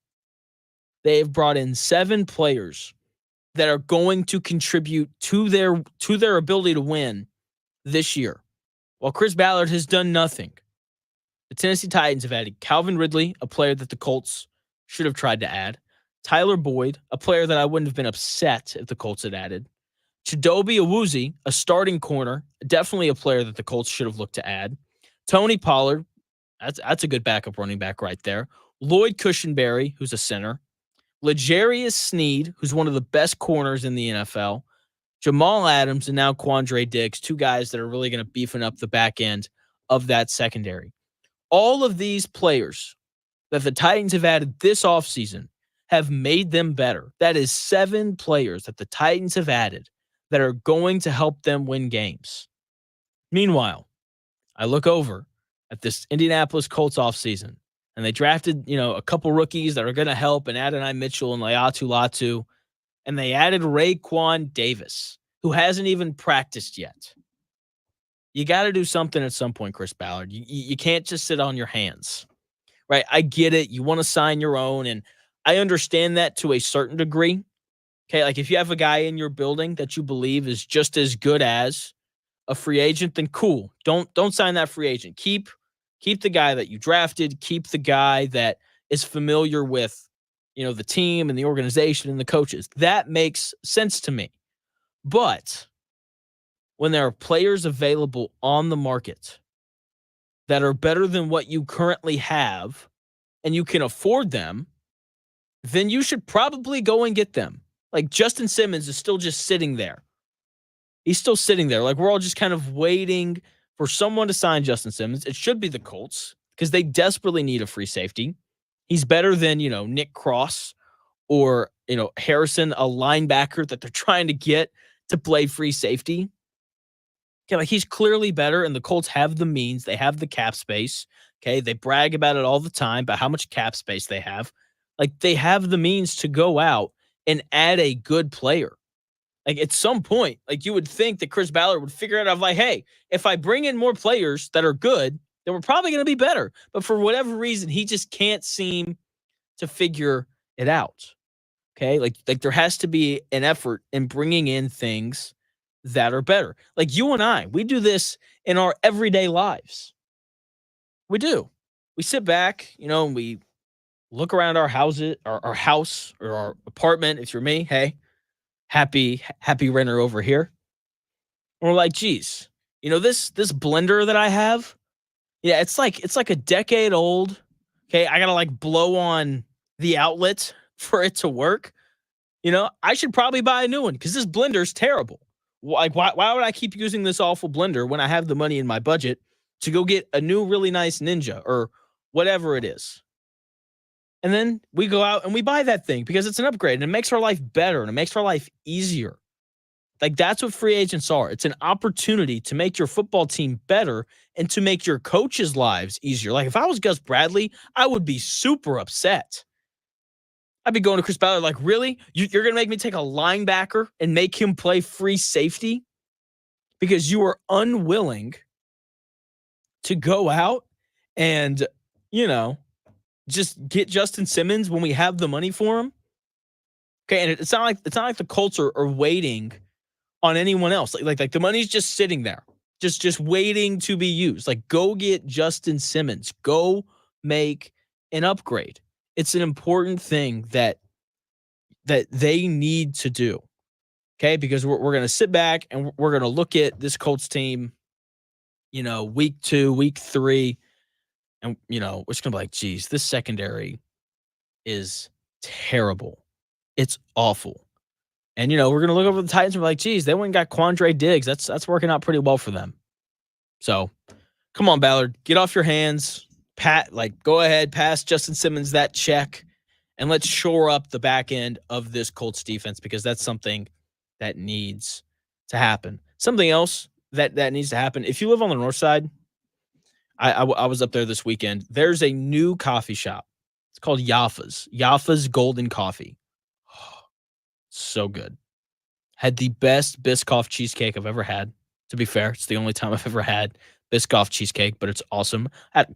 C: They have brought in 7 players that are going to contribute to their ability to win this year. While Chris Ballard has done nothing, the Tennessee Titans have added Calvin Ridley, a player that the Colts should have tried to add. Tyler Boyd, a player that I wouldn't have been upset if the Colts had added. Chidobe Awuzie, a starting corner, definitely a player that the Colts should have looked to add. Tony Pollard, that's a good backup running back right there. Lloyd Cushenberry, who's a center. L'Jarius Sneed, who's one of the best corners in the NFL. Jamal Adams, and now Quandre Diggs, 2 guys that are really going to beefing up the back end of that secondary. All of these players that the Titans have added this offseason have made them better. That is 7 players that the Titans have added that are going to help them win games. Meanwhile, I look over at this Indianapolis Colts offseason, and they drafted, a couple rookies that are going to help, and Adonai Mitchell and Laiatu Latu, and they added Raekwon Davis, who hasn't even practiced yet. You got to do something at some point, Chris Ballard. You can't just sit on your hands, right? I get it. You want to sign your own, and I understand that to a certain degree. Okay, like if you have a guy in your building that you believe is just as good as a free agent, then cool. Don't sign that free agent. Keep the guy that you drafted. Keep the guy that is familiar with, the team and the organization and the coaches. That makes sense to me. But when there are players available on the market that are better than what you currently have and you can afford them, then you should probably go and get them. Like Justin Simmons is still just sitting there. He's still sitting there. Like we're all just kind of waiting for someone to sign Justin Simmons. It should be the Colts because they desperately need a free safety. He's better than, Nick Cross or, Harrison, a linebacker that they're trying to get to play free safety. Okay, like he's clearly better, and the Colts have the means. They have the cap space. Okay, they brag about it all the time, about how much cap space they have. Like they have the means to go out and add a good player. Like at some point, like you would think that Chris Ballard would figure it out like, hey, if I bring in more players that are good, then we're probably going to be better. But for whatever reason, he just can't seem to figure it out. Okay, like there has to be an effort in bringing in things that are better. Like you and I, we do this in our everyday lives. We do. We sit back, and we look around our houses, our house or our apartment. If you're me, hey, happy renter over here. And we're like, geez, this blender that I have, yeah, it's like a decade old. Okay, I gotta like blow on the outlet for it to work. I should probably buy a new one because this blender's terrible. Like, why would I keep using this awful blender when I have the money in my budget to go get a new really nice Ninja or whatever it is? And then we go out and we buy that thing because it's an upgrade and it makes our life better and it makes our life easier. Like that's what free agents are. It's an opportunity to make your football team better and to make your coaches' lives easier. Like if I was Gus Bradley, I would be super upset. I'd be going to Chris Ballard like, really? You're going to make me take a linebacker and make him play free safety because you are unwilling to go out and, just get Justin Simmons when we have the money for him. Okay, and it's not like the Colts are waiting on anyone else. Like the money's just sitting there, just waiting to be used. Like go get Justin Simmons. Go make an upgrade. It's an important thing that they need to do. Okay, because we're going to sit back and we're going to look at this Colts team, week 2, week 3, and we're just going to be like, geez, this secondary is terrible. It's awful. And we're going to look over the Titans and be like, geez, they went and got Quandre Diggs. That's working out pretty well for them. So, come on, Ballard, get off your hands. Go ahead, pass Justin Simmons that check, and let's shore up the back end of this Colts defense because that's something that needs to happen. Something else that needs to happen. If you live on the north side, I was up there this weekend. There's a new coffee shop. It's called Yafa's Golden Coffee. So good. Had the best Biscoff cheesecake I've ever had. To be fair, it's the only time I've ever had Biscoff cheesecake, but it's awesome. I had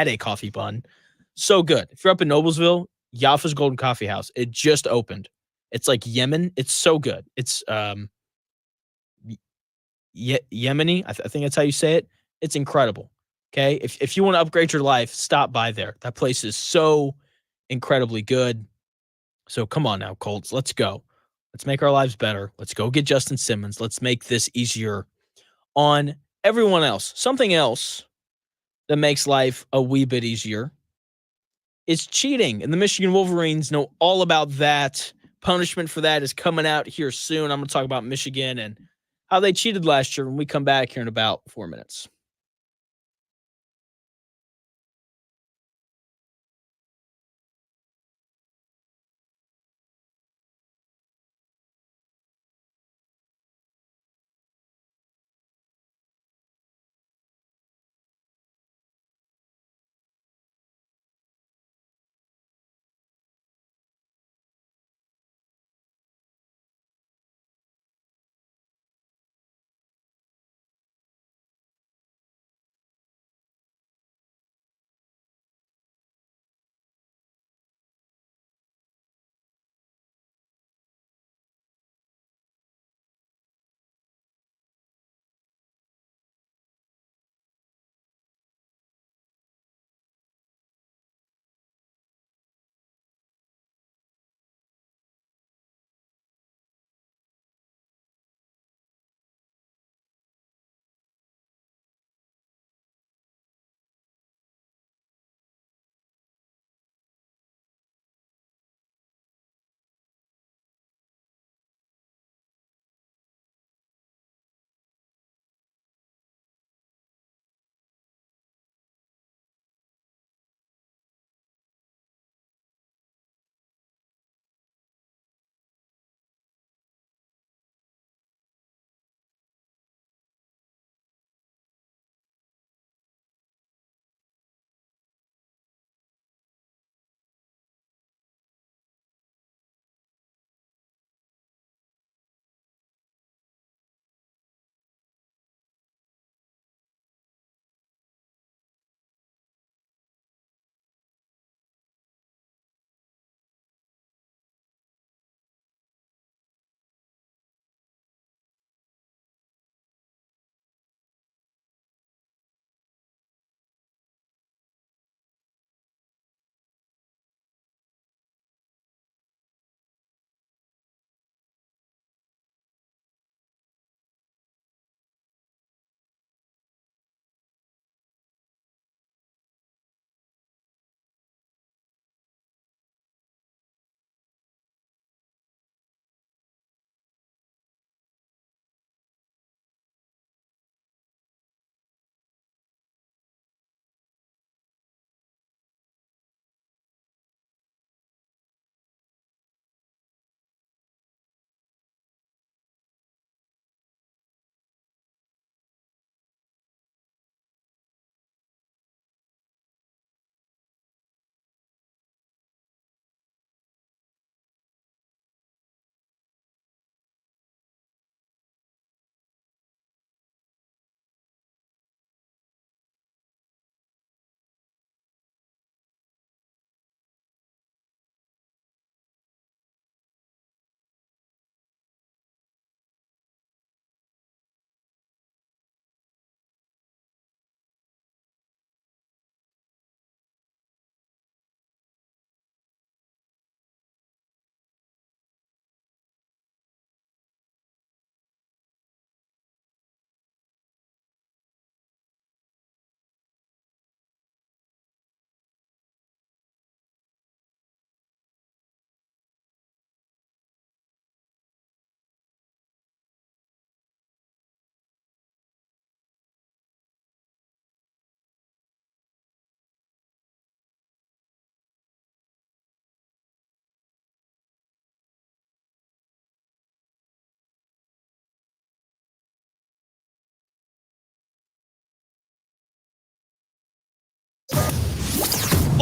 C: a coffee bun. So good. If you're up in Noblesville, Yafa's Golden Coffee House. It just opened. It's like Yemen. It's so good. It's Yemeni. I think that's how you say it. It's incredible. Okay. If you want to upgrade your life, stop by there. That place is so incredibly good. So come on now, Colts. Let's go. Let's make our lives better. Let's go get Justin Simmons. Let's make this easier on everyone else. Something else that makes life a wee bit easier is cheating. And the Michigan Wolverines know all about that. Punishment for that is coming out here soon. I'm going to talk about Michigan and how they cheated last year when we come back here in about 4 minutes.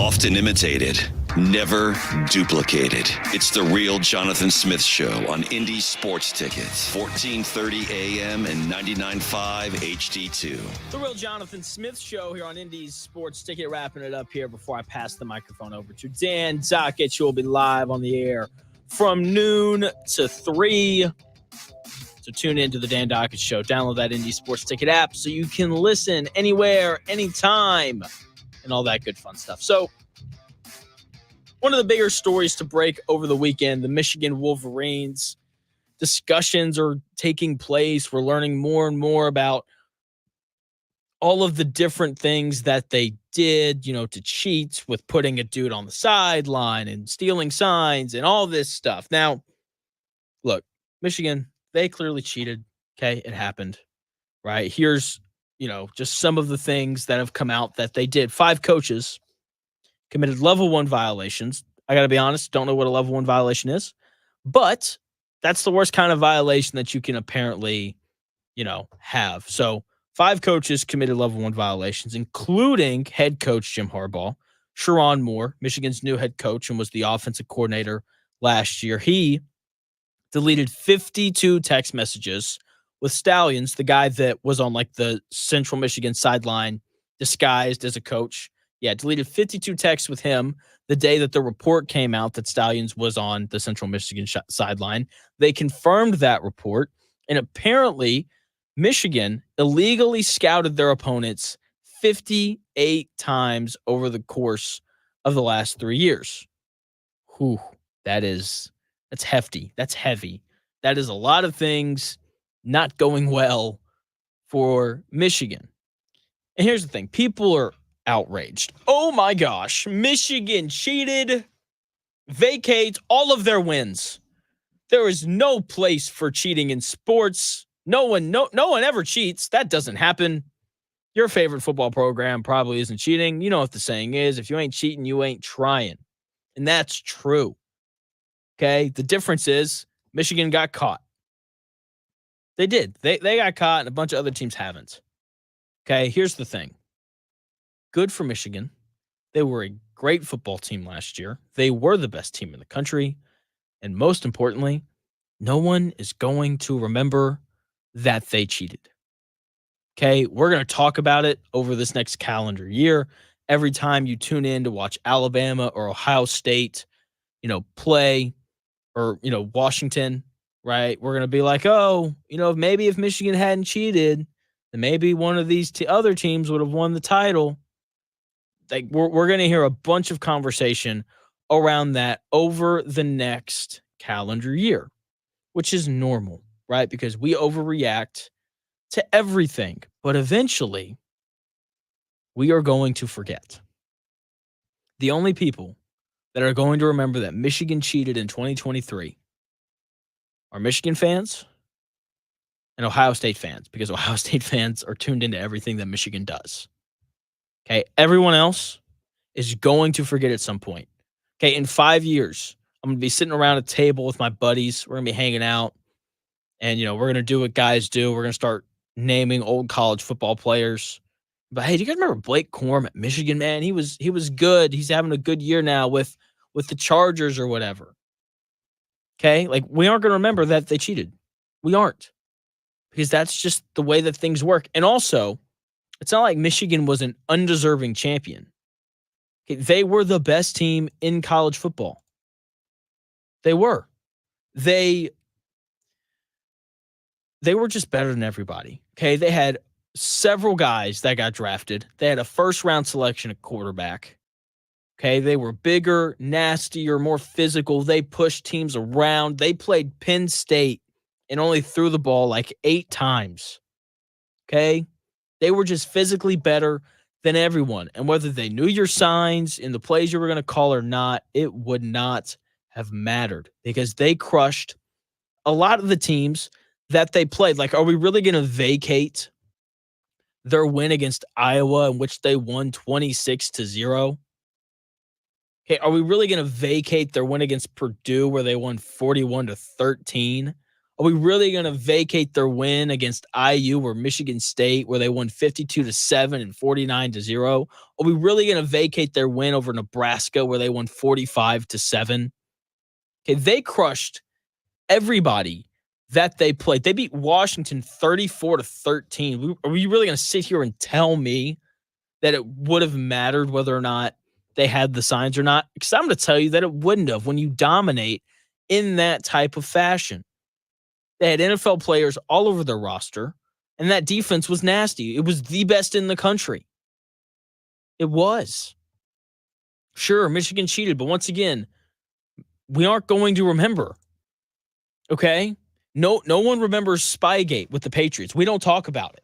B: Often imitated, never duplicated. It's the real Jonathan Smith Show on Indy Sports Tickets, 1430 AM and 99.5 HD2.
C: The real Jonathan Smith Show here on Indy's Sports Ticket. Wrapping it up here before I pass the microphone over to Dan Zockett. You'll be live on the air from noon to 3. So tune into the Dan Dockett Show. Download that Indy Sports Ticket app so you can listen anywhere, anytime, and all that good fun stuff. So one of the bigger stories to break over the weekend, the Michigan Wolverines. Discussions are taking place. We're learning more and more about all of the different things that they did, to cheat with putting a dude on the sideline and stealing signs and all this stuff. Now, look, Michigan, they clearly cheated. Okay, it happened, right? Here's, just some of the things that have come out that they did. 5 coaches committed level 1 violations. I got to be honest, don't know what a level 1 violation is, but that's the worst kind of violation that you can apparently, have. So 5 coaches committed level 1 violations, including head coach Jim Harbaugh. Sherrone Moore, Michigan's new head coach and was the offensive coordinator last year. He deleted 52 text messages with Stalions, the guy that was on the Central Michigan sideline disguised as a coach. Yeah, deleted 52 texts with him the day that the report came out that Stalions was on the Central Michigan sideline. They confirmed that report, and apparently Michigan illegally scouted their opponents 58 times over the course of the last 3 years. Whew, that's hefty. That's heavy. That is a lot of things not going well for Michigan. And here's the thing. People are outraged. Oh my gosh. Michigan cheated. Vacate all of their wins. There is no place for cheating in sports. No one ever cheats. That doesn't happen. Your favorite football program probably isn't cheating. You know what the saying is. If you ain't cheating, you ain't trying. And that's true. Okay, the difference is Michigan got caught. They did. They got caught, and a bunch of other teams haven't. Okay, here's the thing. Good for Michigan. They were a great football team last year. They were the best team in the country. And most importantly, no one is going to remember that they cheated. Okay, we're going to talk about it over this next calendar year. Every time you tune in to watch Alabama or Ohio State, play, or, Washington, right? We're going to be like, maybe if Michigan hadn't cheated, then maybe one of these other teams would have won the title. We're going to hear a bunch of conversation around that over the next calendar year, which is normal, right? Because we overreact to everything. But eventually, we are going to forget. The only people that are going to remember that Michigan cheated in 2023 are Michigan fans and Ohio State fans, because Ohio State fans are tuned into everything that Michigan does. Okay, everyone else is going to forget at some point. Okay, in 5 years, I'm going to be sitting around a table with my buddies. We're going to be hanging out, and, we're going to do what guys do. We're going to start naming old college football players. But, hey, do you guys remember Blake Corum at Michigan, man? He was good. He's having a good year now with the Chargers or whatever. Okay? We aren't going to remember that they cheated. We aren't. Because that's just the way that things work. And also, it's not like Michigan was an undeserving champion. Okay, they were the best team in college football. They were. They were just better than everybody. Okay, they had several guys that got drafted. They had a first-round selection at quarterback. Okay, they were bigger, nastier, more physical. They pushed teams around. They played Penn State and only threw the ball 8 times. Okay? They were just physically better than everyone. And whether they knew your signs in the plays you were going to call or not, it would not have mattered because they crushed a lot of the teams that they played. Are we really going to vacate their win against Iowa, in which they won 26-0? Okay, are we really going to vacate their win against Purdue, where they won 41-13? Are we really going to vacate their win against IU or Michigan State where they won 52-7 and 49-0? Are we really going to vacate their win over Nebraska where they won 45-7? Okay, they crushed everybody that they played. They beat Washington 34-13. Are we really going to sit here and tell me that it would have mattered whether or not they had the signs or not? Because I'm going to tell you that it wouldn't have when you dominate in that type of fashion. They had NFL players all over their roster, and that defense was nasty. It was the best in the country. It was. Sure, Michigan cheated, but once again, we aren't going to remember. Okay? No one remembers Spygate with the Patriots. We don't talk about it.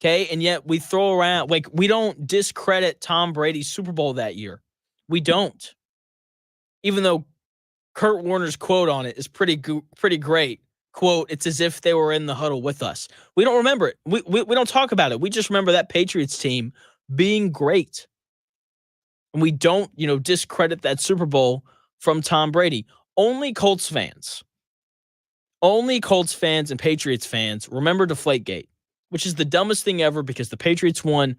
C: Okay? And yet we throw around, like, we don't discredit Tom Brady's Super Bowl that year. We don't. Even though Kurt Warner's quote on it is pretty great. Quote, it's as if they were in the huddle with us. We don't remember it. We don't talk about it. We just remember that Patriots team being great. And we don't, discredit that Super Bowl from Tom Brady. Only Colts fans and Patriots fans remember Deflategate, which is the dumbest thing ever because the Patriots won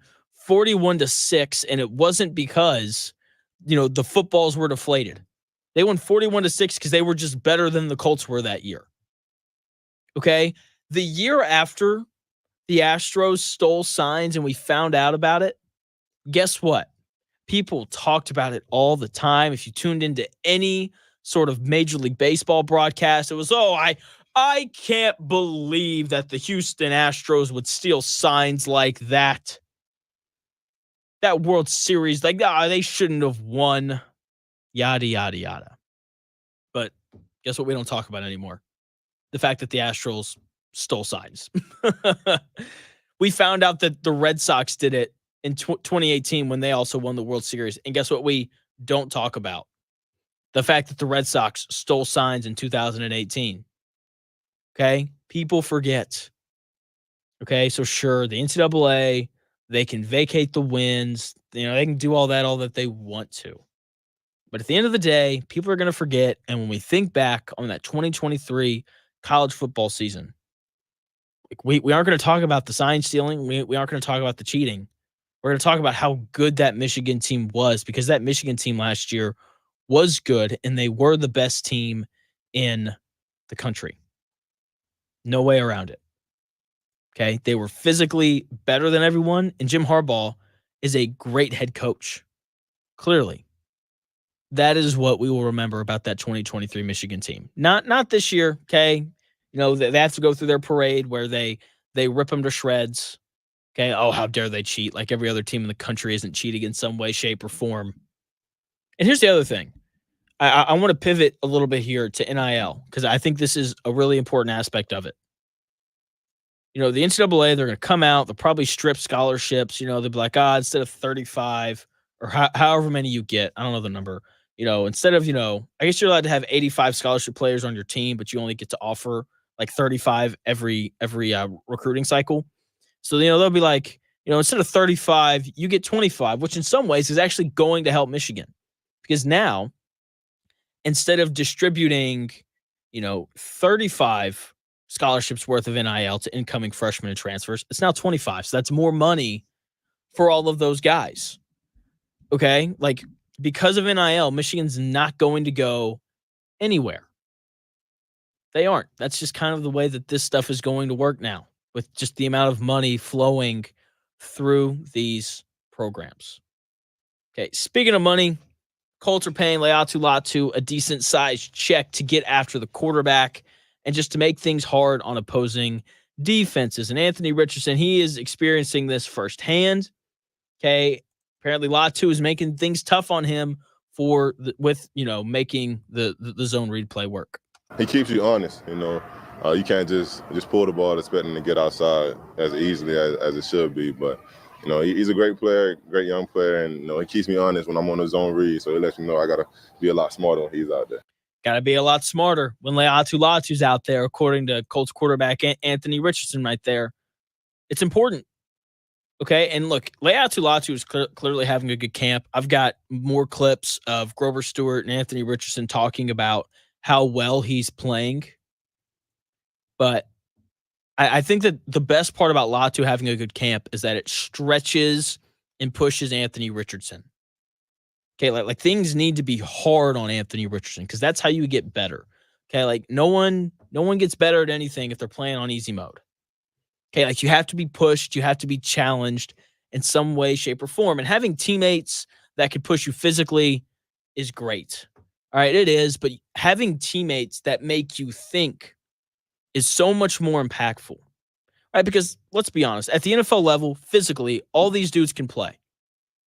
C: 41-6, and it wasn't because, the footballs were deflated. They won 41-6 because they were just better than the Colts were that year. Okay? The year after the Astros stole signs and we found out about it, guess what? People talked about it all the time. If you tuned into any sort of Major League Baseball broadcast, it was, I can't believe that the Houston Astros would steal signs like that. That World Series, they shouldn't have won. Yada, yada, yada. But guess what we don't talk about anymore? The fact that the Astros stole signs. We found out that the Red Sox did it in 2018 when they also won the World Series. And guess what we don't talk about? The fact that the Red Sox stole signs in 2018. Okay? People forget. Okay? So sure, the NCAA, they can vacate the wins. They can do all that they want to. But at the end of the day, people are going to forget. And when we think back on that 2023 college football season, we aren't going to talk about the sign stealing. We aren't going to talk about the cheating. We're going to talk about how good that Michigan team was, because that Michigan team last year was good, and they were the best team in the country. No way around it. Okay? They were physically better than everyone, and Jim Harbaugh is a great head coach. Clearly. That is what we will remember about that 2023 Michigan team. Not this year, okay? They have to go through their parade where they rip them to shreds. Okay, oh, how dare they cheat? Like every other team in the country isn't cheating in some way, shape, or form. And here's the other thing. I want to pivot a little bit here to NIL because I think this is a really important aspect of it. The NCAA, they're going to come out. They'll probably strip scholarships. They'll be like, instead of 35 or however many you get, I don't know the number. Instead of, I guess you're allowed to have 85 scholarship players on your team, but you only get to offer like 35 every recruiting cycle. So, they'll be like, instead of 35, you get 25, which in some ways is actually going to help Michigan. Because now, instead of distributing, 35 scholarships worth of NIL to incoming freshmen and transfers, it's now 25. So that's more money for all of those guys. Okay? Because of NIL, Michigan's not going to go anywhere. They aren't. That's just kind of the way that this stuff is going to work now, with just the amount of money flowing through these programs. Okay, speaking of money, Colts are paying Leatu Latu a decent-sized check to get after the quarterback and just to make things hard on opposing defenses. And Anthony Richardson, he is experiencing this firsthand. Okay, apparently Latu is making things tough on him with making the zone read play work.
G: He keeps you honest, you can't just pull the ball expecting to get outside as easily as it should be. But, he's a great player, great young player, and, he keeps me honest when I'm on his zone read. So he lets me know I got to be a lot smarter when he's out there.
C: Got to be a lot smarter when Leatu Latu's out there, according to Colts quarterback Anthony Richardson right there. It's important. Okay, and look, Leatu Latu is clearly having a good camp. I've got more clips of Grover Stewart and Anthony Richardson talking about how well he's playing. But I think that the best part about Latu having a good camp is that it stretches and pushes Anthony Richardson. Okay, like things need to be hard on Anthony Richardson because that's how you get better. Okay, like no one gets better at anything if they're playing on easy mode. Okay, like you have to be pushed, you have to be challenged in some way, shape, or form. And having teammates that can push you physically is great. All right, it is, but having teammates that make you think is so much more impactful. Right? Because let's be honest, at the NFL level, physically, all these dudes can play.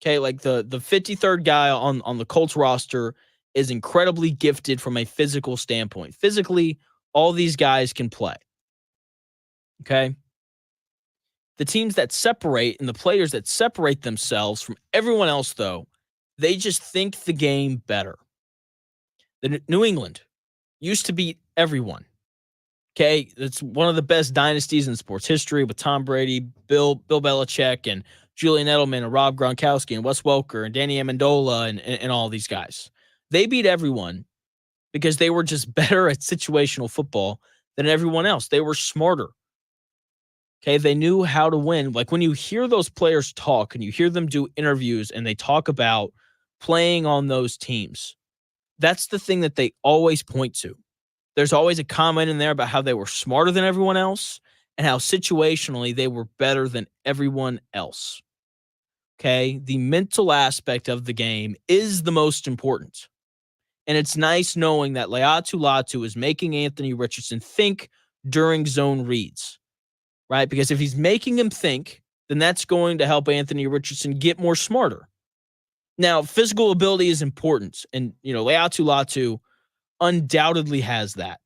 C: Okay, like the 53rd guy on the Colts roster is incredibly gifted from a physical standpoint. Physically, all these guys can play. Okay? The teams that separate and the players that separate themselves from everyone else, though, they just think the game better. The New England used to beat everyone. Okay, it's one of the best dynasties in sports history with Tom Brady, Bill Belichick, and Julian Edelman, and Rob Gronkowski, and Wes Welker, and Danny Amendola, and all these guys. They beat everyone because they were just better at situational football than everyone else. They were smarter. Okay, they knew how to win. Like when you hear those players talk and you hear them do interviews and they talk about playing on those teams, that's the thing that they always point to. There's always a comment in there about how they were smarter than everyone else and how situationally they were better than everyone else. Okay, the mental aspect of the game is the most important. And it's nice knowing that Latu is making Anthony Richardson think during zone reads. Right? Because if he's making him think, then that's going to help Anthony Richardson get more smarter. Now, physical ability is important. And, Latu undoubtedly has that.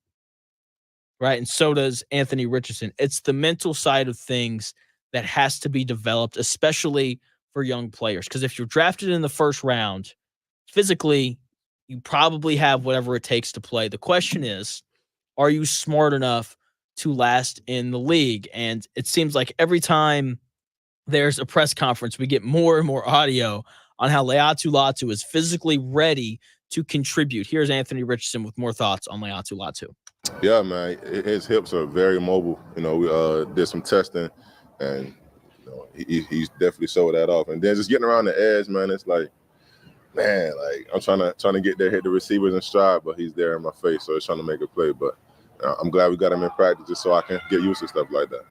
C: Right? And so does Anthony Richardson. It's the mental side of things that has to be developed, especially for young players. Because if you're drafted in the first round, physically, you probably have whatever it takes to play. The question is, are you smart enough to last in the league? And it seems like every time there's a press conference, we get more and more audio on how Latu is physically ready to contribute. Here's Anthony Richardson with more thoughts on Latu.
G: Yeah, man, his hips are very mobile. We did some testing, and he's definitely showed that off. And then just getting around the edge, man, it's like, man, like I'm trying to get there, hit the receivers in stride, but he's there in my face, so it's trying to make a play. But I'm glad we got him in practice just so I can get used to stuff like that.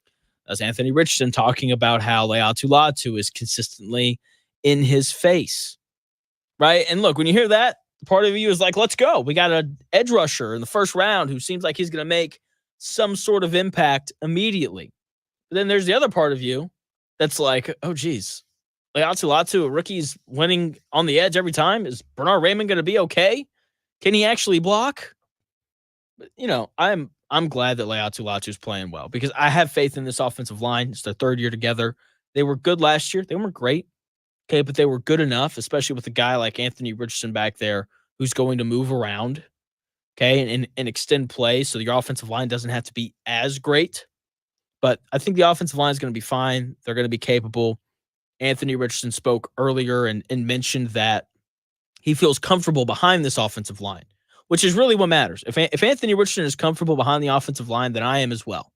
C: That's Anthony Richardson talking about how Latu is consistently in his face, right? And look, when you hear that, part of you is like, let's go. We got an edge rusher in the first round who seems like he's going to make some sort of impact immediately. But then there's the other part of you that's like, oh, geez, Latu, a rookie's winning on the edge every time. Is Bernard Raymond going to be okay? Can he actually block? I'm glad that Latu is playing well because I have faith in this offensive line. It's their third year together. They were good last year. They weren't great, okay, but they were good enough, especially with a guy like Anthony Richardson back there who's going to move around, okay, and extend play so your offensive line doesn't have to be as great. But I think the offensive line is going to be fine. They're going to be capable. Anthony Richardson spoke earlier and mentioned that he feels comfortable behind this offensive line, which is really what matters. If Anthony Richardson is comfortable behind the offensive line, then I am as well.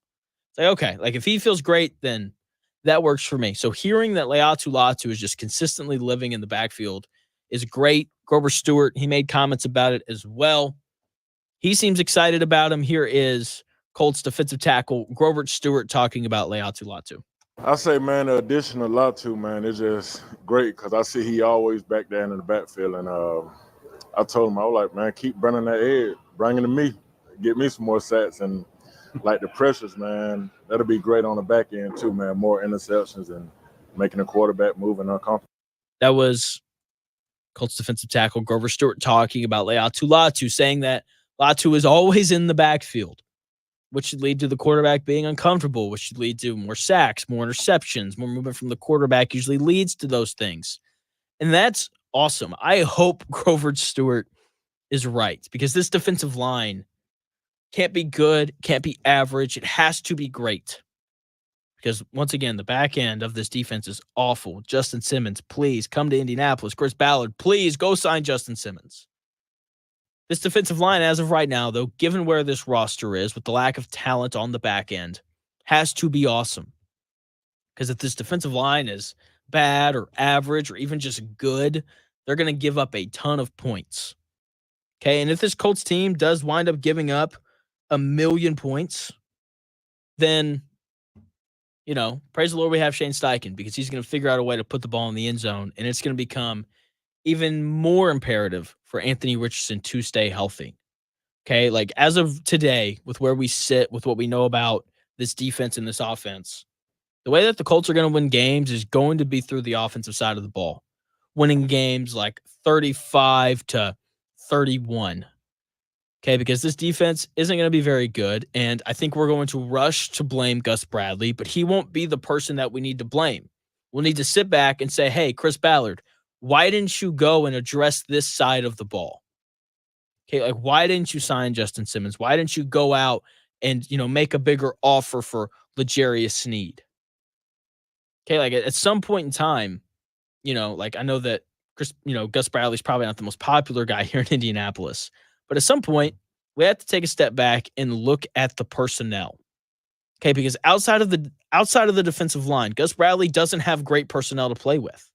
C: It's like, okay, like if he feels great, then that works for me. So hearing that Latu is just consistently living in the backfield is great. Grover Stewart, he made comments about it as well. He seems excited about him. Here is Colts defensive tackle Grover Stewart talking about Latu.
L: I say, man, the addition of Latu, man, is just great because I see he always back there in the backfield. And I told him, I was like, man, keep running that edge, bring it to me, get me some more sacks. And like the pressures, man, that'll be great on the back end too, man. More interceptions and making the quarterback move and uncomfortable.
C: That was Colts defensive tackle Grover Stewart talking about Latu, saying that Latu is always in the backfield, which should lead to the quarterback being uncomfortable, which should lead to more sacks, more interceptions, more movement from the quarterback usually leads to those things. And that's awesome. I hope Grover Stewart is right because this defensive line can't be good, can't be average. It has to be great. Because once again, the back end of this defense is awful. Justin Simmons, please come to Indianapolis. Chris Ballard, please go sign Justin Simmons. This defensive line, as of right now, though, given where this roster is with the lack of talent on the back end, has to be awesome. Because if this defensive line is bad or average or even just good, they're going to give up a ton of points. Okay, and if this Colts team does wind up giving up 1 million points, then, praise the Lord we have Shane Steichen, because he's going to figure out a way to put the ball in the end zone, and it's going to become even more imperative for Anthony Richardson to stay healthy. Okay, like as of today, with where we sit, with what we know about this defense and this offense, the way that the Colts are going to win games is going to be through the offensive side of the ball, winning games like 35-31. Okay, because this defense isn't going to be very good, and I think we're going to rush to blame Gus Bradley, but he won't be the person that we need to blame. We'll need to sit back and say, hey, Chris Ballard, why didn't you go and address this side of the ball? Okay, like why didn't you sign Justin Simmons? Why didn't you go out and, make a bigger offer for L'Jarius Sneed? Okay, like at some point in time, I know that Gus Bradley's probably not the most popular guy here in Indianapolis, but at some point we have to take a step back and look at the personnel. Okay, because outside of the defensive line, Gus Bradley doesn't have great personnel to play with.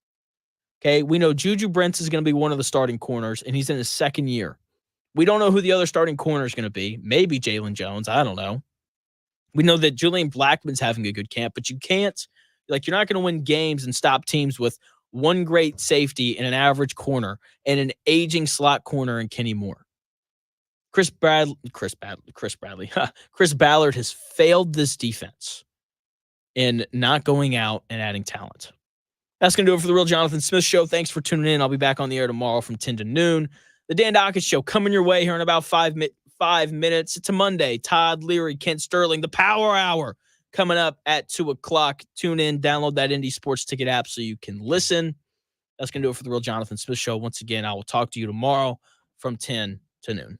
C: Okay, we know Juju Brents is going to be one of the starting corners, and he's in his second year. We don't know who the other starting corner is going to be. Maybe Jalen Jones. I don't know. We know that Julian Blackmon's having a good camp, but you're not going to win games and stop teams with one great safety and an average corner and an aging slot corner in Kenny Moore. Chris Ballard has failed this defense in not going out and adding talent. That's going to do it for the Real Jonathan Smith Show. Thanks for tuning in. I'll be back on the air tomorrow from 10 to noon. The Dan Dockett Show coming your way here in about 5 minutes. It's a Monday. Todd Leary, Kent Sterling, the Power Hour coming up at 2 o'clock. Tune in, download that Indy Sports Ticket app so you can listen. That's going to do it for the Real Jonathan Smith Show. Once again, I will talk to you tomorrow from 10 to noon.